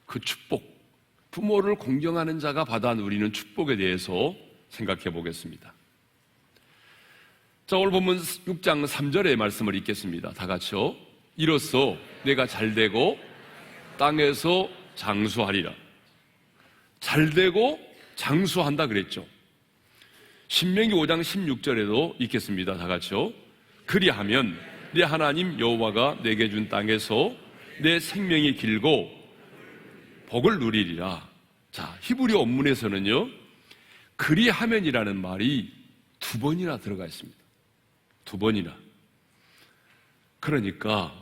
그 축복, 부모를 공경하는 자가 받아 누리는 축복에 대해서 생각해 보겠습니다. 자, 오늘 본문 6장 3절의 말씀을 읽겠습니다. 다 같이요. 이로써 내가 잘되고 땅에서 장수하리라. 잘되고 장수한다 그랬죠. 신명기 5장 16절에도 읽겠습니다. 다 같이요. 그리하면 내 하나님 여호와가 내게 준 땅에서 내 생명이 길고 복을 누리리라. 자, 히브리 원문에서는요, 그리하면이라는 말이 2번이나 들어가 있습니다. 2번이나. 그러니까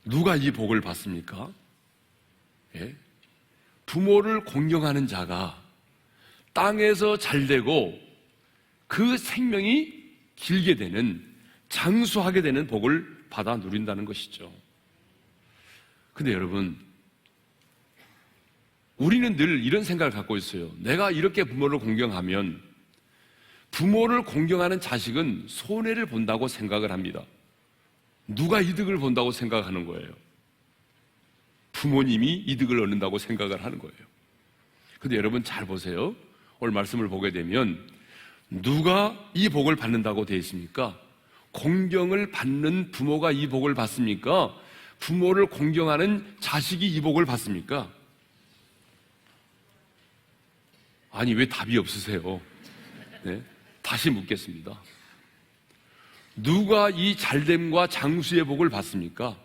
누가 이 복을 받습니까? 예? 부모를 공경하는 자가 땅에서 잘되고 그 생명이 길게 되는, 장수하게 되는 복을 받아 누린다는 것이죠. 근데 여러분, 우리는 늘 이런 생각을 갖고 있어요. 내가 이렇게 부모를 공경하면 부모를 공경하는 자식은 손해를 본다고 생각을 합니다. 누가 이득을 본다고 생각하는 거예요? 부모님이 이득을 얻는다고 생각을 하는 거예요. 근데 여러분 잘 보세요. 오늘 말씀을 보게 되면 누가 이 복을 받는다고 되어 있습니까? 공경을 받는 부모가 이 복을 받습니까? 부모를 공경하는 자식이 이 복을 받습니까? 아니, 왜 답이 없으세요? 네? 다시 묻겠습니다. 누가 이 잘됨과 장수의 복을 받습니까?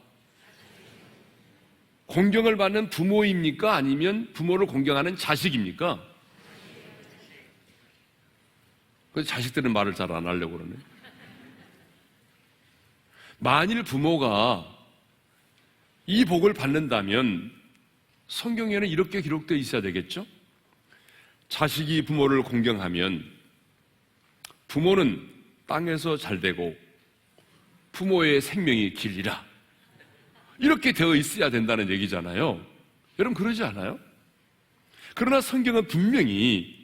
공경을 받는 부모입니까? 아니면 부모를 공경하는 자식입니까? 그래서 자식들은 말을 잘 안 하려고 그러네. 만일 부모가 이 복을 받는다면 성경에는 이렇게 기록되어 있어야 되겠죠? 자식이 부모를 공경하면 부모는 땅에서 잘되고 부모의 생명이 길리라. 이렇게 되어 있어야 된다는 얘기잖아요. 여러분 그러지 않아요? 그러나 성경은 분명히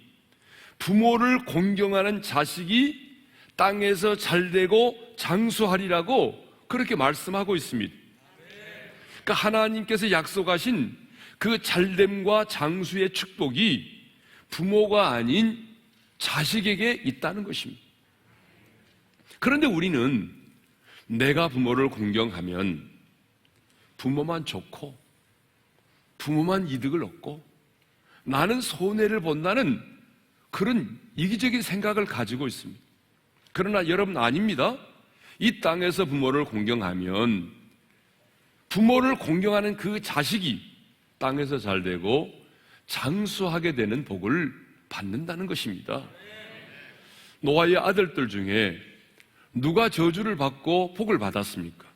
부모를 공경하는 자식이 땅에서 잘되고 장수하리라고 그렇게 말씀하고 있습니다. 그러니까 하나님께서 약속하신 그 잘됨과 장수의 축복이 부모가 아닌 자식에게 있다는 것입니다. 그런데 우리는 내가 부모를 공경하면 부모만 좋고 부모만 이득을 얻고 나는 손해를 본다는 그런 이기적인 생각을 가지고 있습니다. 그러나 여러분 아닙니다. 이 땅에서 부모를 공경하면 부모를 공경하는 그 자식이 땅에서 잘되고 장수하게 되는 복을 받는다는 것입니다. 노아의 아들들 중에 누가 저주를 받고 복을 받았습니까?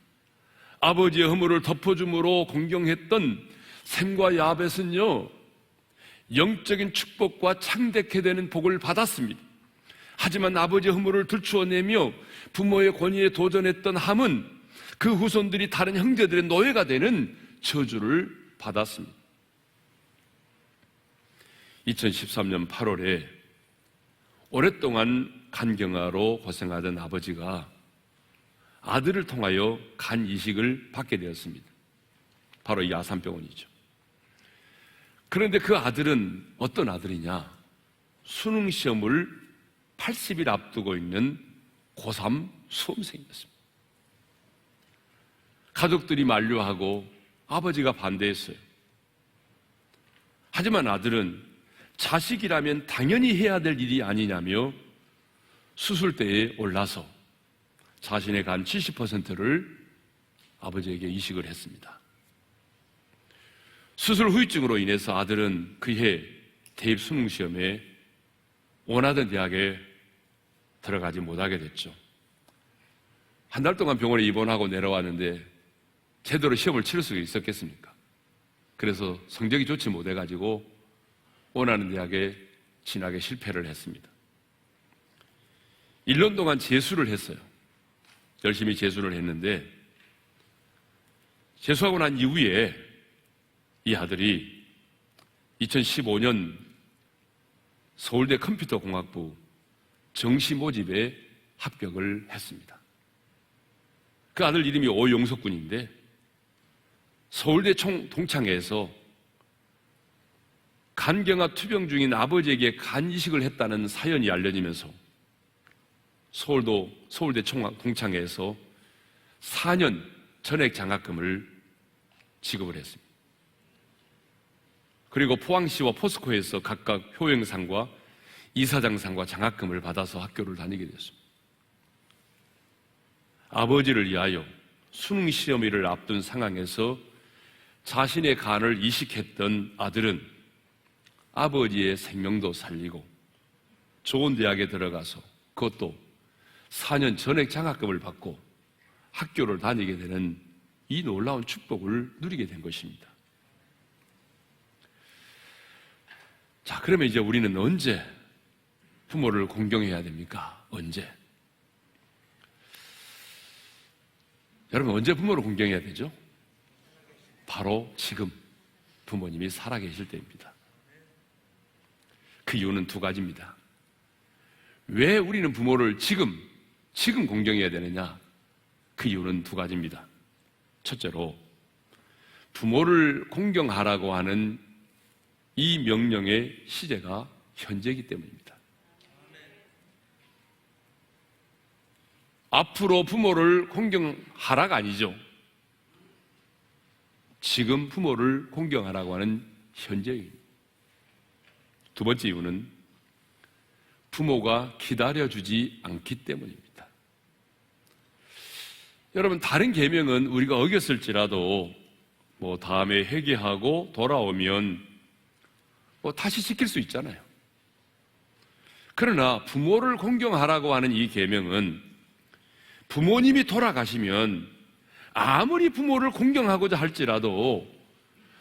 아버지의 허물을 덮어줌으로 공경했던 셈과 야벳은요, 영적인 축복과 창대케 되는 복을 받았습니다. 하지만 아버지의 허물을 들추어내며 부모의 권위에 도전했던 함은 그 후손들이 다른 형제들의 노예가 되는 저주를 받았습니다. 2013년 8월에 오랫동안 간경화로 고생하던 아버지가 아들을 통하여 간 이식을 받게 되었습니다. 바로 이 아산병원이죠. 그런데 그 아들은 어떤 아들이냐? 수능시험을 80일 앞두고 있는 고3 수험생이었습니다. 가족들이 만류하고 아버지가 반대했어요. 하지만 아들은 자식이라면 당연히 해야 될 일이 아니냐며 수술대에 올라서 자신의 간 70%를 아버지에게 이식을 했습니다. 수술 후유증으로 인해서 아들은 그해 대입 수능 시험에 원하던 대학에 들어가지 못하게 됐죠. 한 달 동안 병원에 입원하고 내려왔는데 제대로 시험을 치를 수 있었겠습니까? 그래서 성적이 좋지 못해가지고 원하는 대학에 진학에 실패를 했습니다. 1년 동안 재수를 했어요. 열심히 재수를 했는데 재수하고 난 이후에 이 아들이 2015년 서울대 컴퓨터공학부 정시 모집에 합격을 했습니다. 그 아들 이름이 오용석 군인데 서울대 동창회에서 간경화 투병 중인 아버지에게 간 이식을 했다는 사연이 알려지면서 서울대 동창회에서 4년 전액 장학금을 지급을 했습니다. 그리고 포항시와 포스코에서 각각 효행상과 이사장상과 장학금을 받아서 학교를 다니게 됐습니다. 아버지를 위하여 수능 시험일을 앞둔 상황에서 자신의 간을 이식했던 아들은 아버지의 생명도 살리고 좋은 대학에 들어가서 그것도 4년 전액 장학금을 받고 학교를 다니게 되는 이 놀라운 축복을 누리게 된 것입니다. 자, 그러면 이제 우리는 언제 부모를 공경해야 됩니까? 언제? 여러분, 언제 부모를 공경해야 되죠? 바로 지금 부모님이 살아계실 때입니다. 그 이유는 두 가지입니다. 왜 우리는 부모를 지금 공경해야 되느냐? 그 이유는 두 가지입니다. 첫째로, 부모를 공경하라고 하는 이 명령의 시제가 현재이기 때문입니다. 앞으로 부모를 공경하라가 아니죠. 지금 부모를 공경하라고 하는 현재입니다. 두 번째 이유는 부모가 기다려주지 않기 때문입니다. 여러분, 다른 계명은 우리가 어겼을지라도 다음에 회개하고 돌아오면 다시 지킬 수 있잖아요. 그러나 부모를 공경하라고 하는 이 계명은 부모님이 돌아가시면 아무리 부모를 공경하고자 할지라도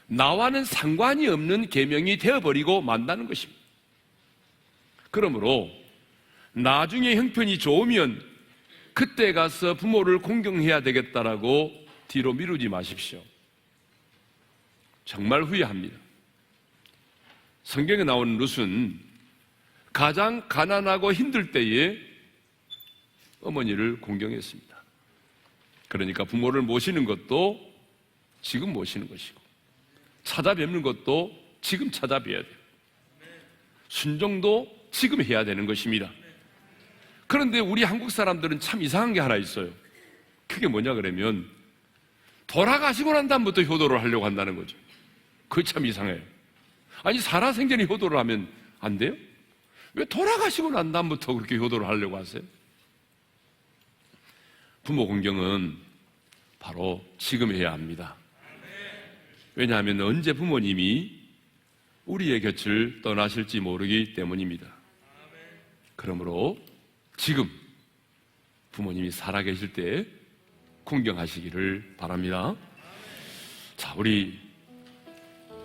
나와는 상관이 없는 계명이 되어버리고 만다는 것입니다. 그러므로 나중에 형편이 좋으면 그때 가서 부모를 공경해야 되겠다라고 뒤로 미루지 마십시오. 정말 후회합니다. 성경에 나오는 룻은 가장 가난하고 힘들 때에 어머니를 공경했습니다. 그러니까 부모를 모시는 것도 지금 모시는 것이고 찾아뵙는 것도 지금 찾아뵈야 돼요. 순종도 지금 해야 되는 것입니다. 그런데 우리 한국 사람들은 참 이상한 게 하나 있어요. 그게 뭐냐 그러면 돌아가시고 난 다음부터 효도를 하려고 한다는 거죠. 그게 참 이상해요. 아니, 살아생전에 효도를 하면 안 돼요? 왜 돌아가시고 난 다음부터 그렇게 효도를 하려고 하세요? 부모 공경은 바로 지금 해야 합니다. 왜냐하면 언제 부모님이 우리의 곁을 떠나실지 모르기 때문입니다. 그러므로 지금 부모님이 살아계실 때 공경하시기를 바랍니다. 자, 우리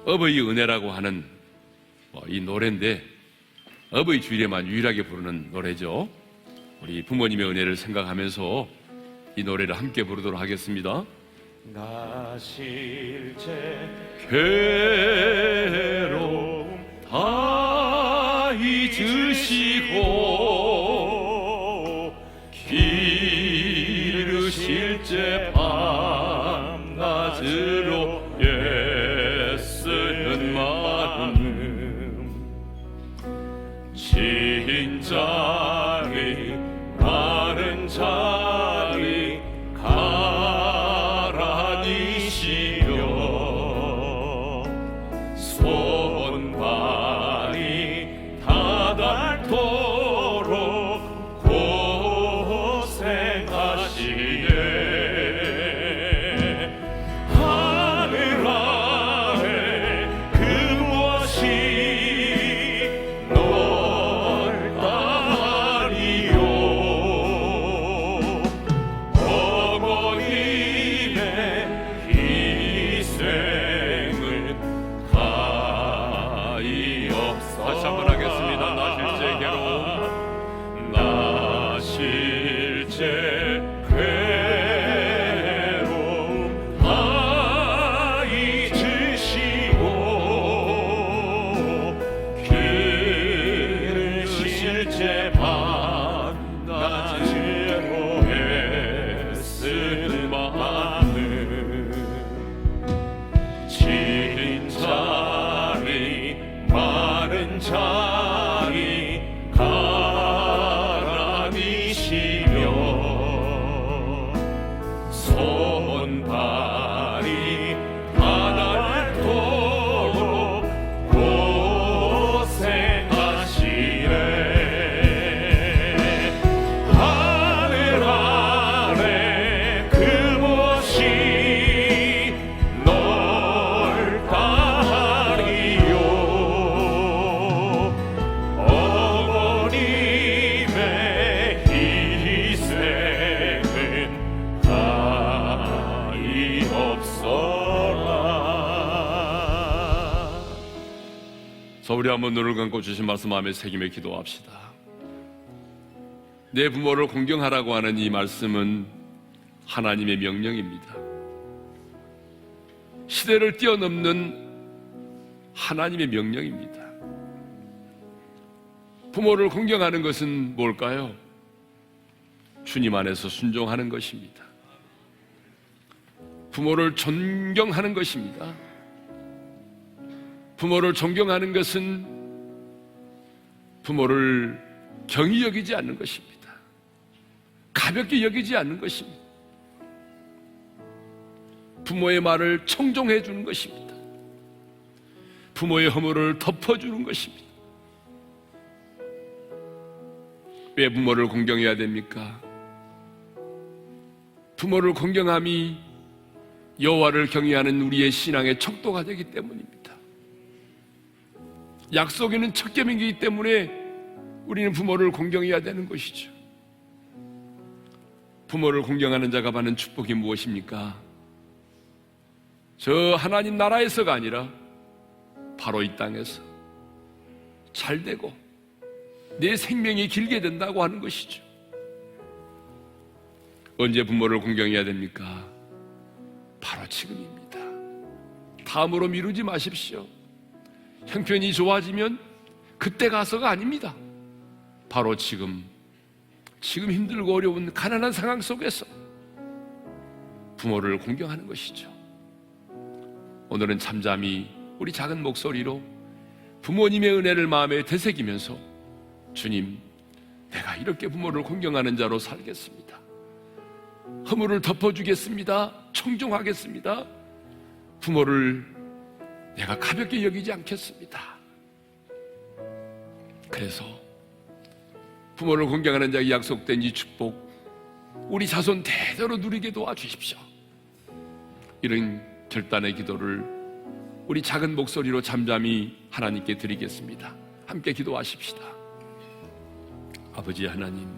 어버이 은혜라고 하는 이 노래인데 어버이 주일에만 유일하게 부르는 노래죠. 우리 부모님의 은혜를 생각하면서 이 노래를 함께 부르도록 하겠습니다. 가실제 괴로움 다 잊으시고 기르실 때 밤낮으로 애쓰는 마음 진짜리 나는 자리 가라니시여 손 자, 우리 한번 눈을 감고 주신 말씀 마음에 새기며 기도합시다. 내 부모를 공경하라고 하는 이 말씀은 하나님의 명령입니다. 시대를 뛰어넘는 하나님의 명령입니다. 부모를 공경하는 것은 뭘까요? 주님 안에서 순종하는 것입니다. 부모를 존경하는 것입니다. 부모를 존경하는 것은 부모를 경히 여기지 않는 것입니다. 가볍게 여기지 않는 것입니다. 부모의 말을 청종해 주는 것입니다. 부모의 허물을 덮어주는 것입니다. 왜 부모를 공경해야 됩니까? 부모를 공경함이 여호와를 경외하는 우리의 신앙의 척도가 되기 때문입니다. 약속에는 첫 계명이기 때문에 우리는 부모를 공경해야 되는 것이죠. 부모를 공경하는 자가 받는 축복이 무엇입니까? 저 하나님 나라에서가 아니라 바로 이 땅에서 잘 되고 내 생명이 길게 된다고 하는 것이죠. 언제 부모를 공경해야 됩니까? 바로 지금입니다. 다음으로 미루지 마십시오. 형편이 좋아지면 그때 가서가 아닙니다. 바로 지금 힘들고 어려운 가난한 상황 속에서 부모를 공경하는 것이죠. 오늘은 잠잠히 우리 작은 목소리로 부모님의 은혜를 마음에 되새기면서 주님, 내가 이렇게 부모를 공경하는 자로 살겠습니다. 허물을 덮어주겠습니다. 청종하겠습니다. 부모를 내가 가볍게 여기지 않겠습니다. 그래서 부모를 공경하는 자에게 약속된 이 축복 우리 자손 대대로 누리게 도와주십시오. 이런 결단의 기도를 우리 작은 목소리로 잠잠히 하나님께 드리겠습니다. 함께 기도하십시다. 아버지 하나님,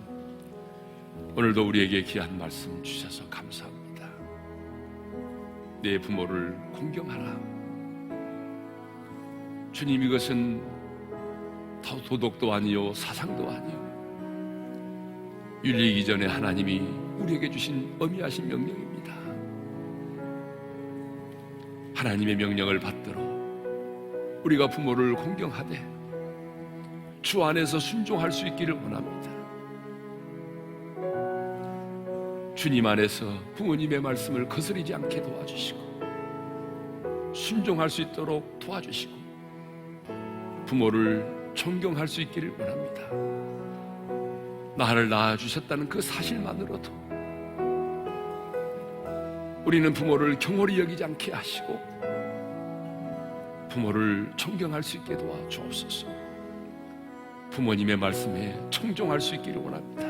오늘도 우리에게 귀한 말씀 주셔서 감사합니다. 내 부모를 공경하라. 주님, 이것은 도덕도 아니요 사상도 아니요 윤리이기 전에 하나님이 우리에게 주신 엄미하신 명령입니다. 하나님의 명령을 받들어 우리가 부모를 공경하되 주 안에서 순종할 수 있기를 원합니다. 주님 안에서 부모님의 말씀을 거스르지 않게 도와주시고 순종할 수 있도록 도와주시고 부모를 존경할 수 있기를 원합니다. 나를 낳아주셨다는 그 사실만으로도 우리는 부모를 경홀히 여기지 않게 하시고 부모를 존경할 수 있게 도와주옵소서. 부모님의 말씀에 청종할 수 있기를 원합니다.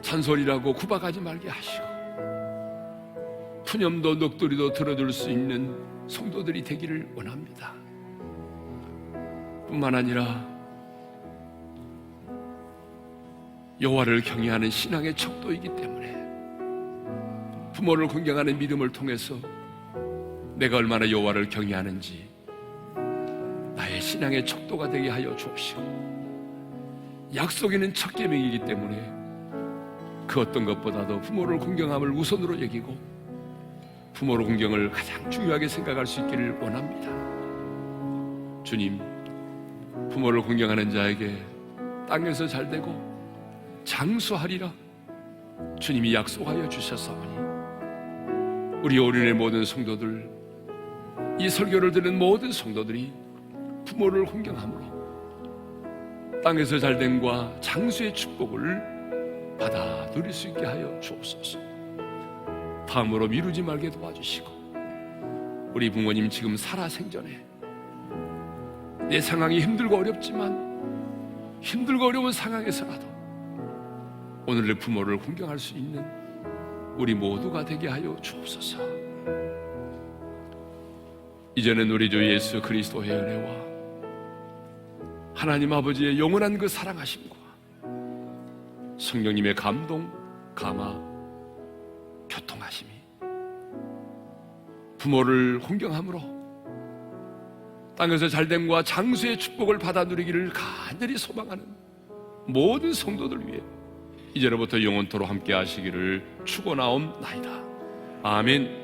잔소리라고 구박하지 말게 하시고 푸념도 넋두리도 들어줄 수 있는 성도들이 되기를 원합니다. 뿐만 아니라 여호와를 경외하는 신앙의 척도이기 때문에 부모를 공경하는 믿음을 통해서 내가 얼마나 여호와를 경외하는지 나의 신앙의 척도가 되게 하여 주옵시고 약속에는 첫 계명이기 때문에 그 어떤 것보다도 부모를 공경함을 우선으로 여기고 부모를 공경을 가장 중요하게 생각할 수 있기를 원합니다. 주님, 부모를 공경하는 자에게 땅에서 잘되고 장수하리라 주님이 약속하여 주셨사오니 우리 오륜의 모든 성도들, 이 설교를 듣는 모든 성도들이 부모를 공경함으로 땅에서 잘됨과 장수의 축복을 받아 누릴 수 있게 하여 주옵소서. 다음으로 미루지 말게 도와주시고 우리 부모님 지금 살아생전에 내 상황이 힘들고 어렵지만 힘들고 어려운 상황에서라도 오늘 내 부모를 공경할 수 있는 우리 모두가 되게 하여 주옵소서. 이제는 우리 주 예수 그리스도의 은혜와 하나님 아버지의 영원한 그 사랑하심과 성령님의 감동, 감화, 교통하심이 부모를 공경함으로 땅에서 잘됨과 장수의 축복을 받아 누리기를 간절히 소망하는 모든 성도들 위해 이제로부터 영원토록 함께 하시기를 축원하옵나이다. 아멘.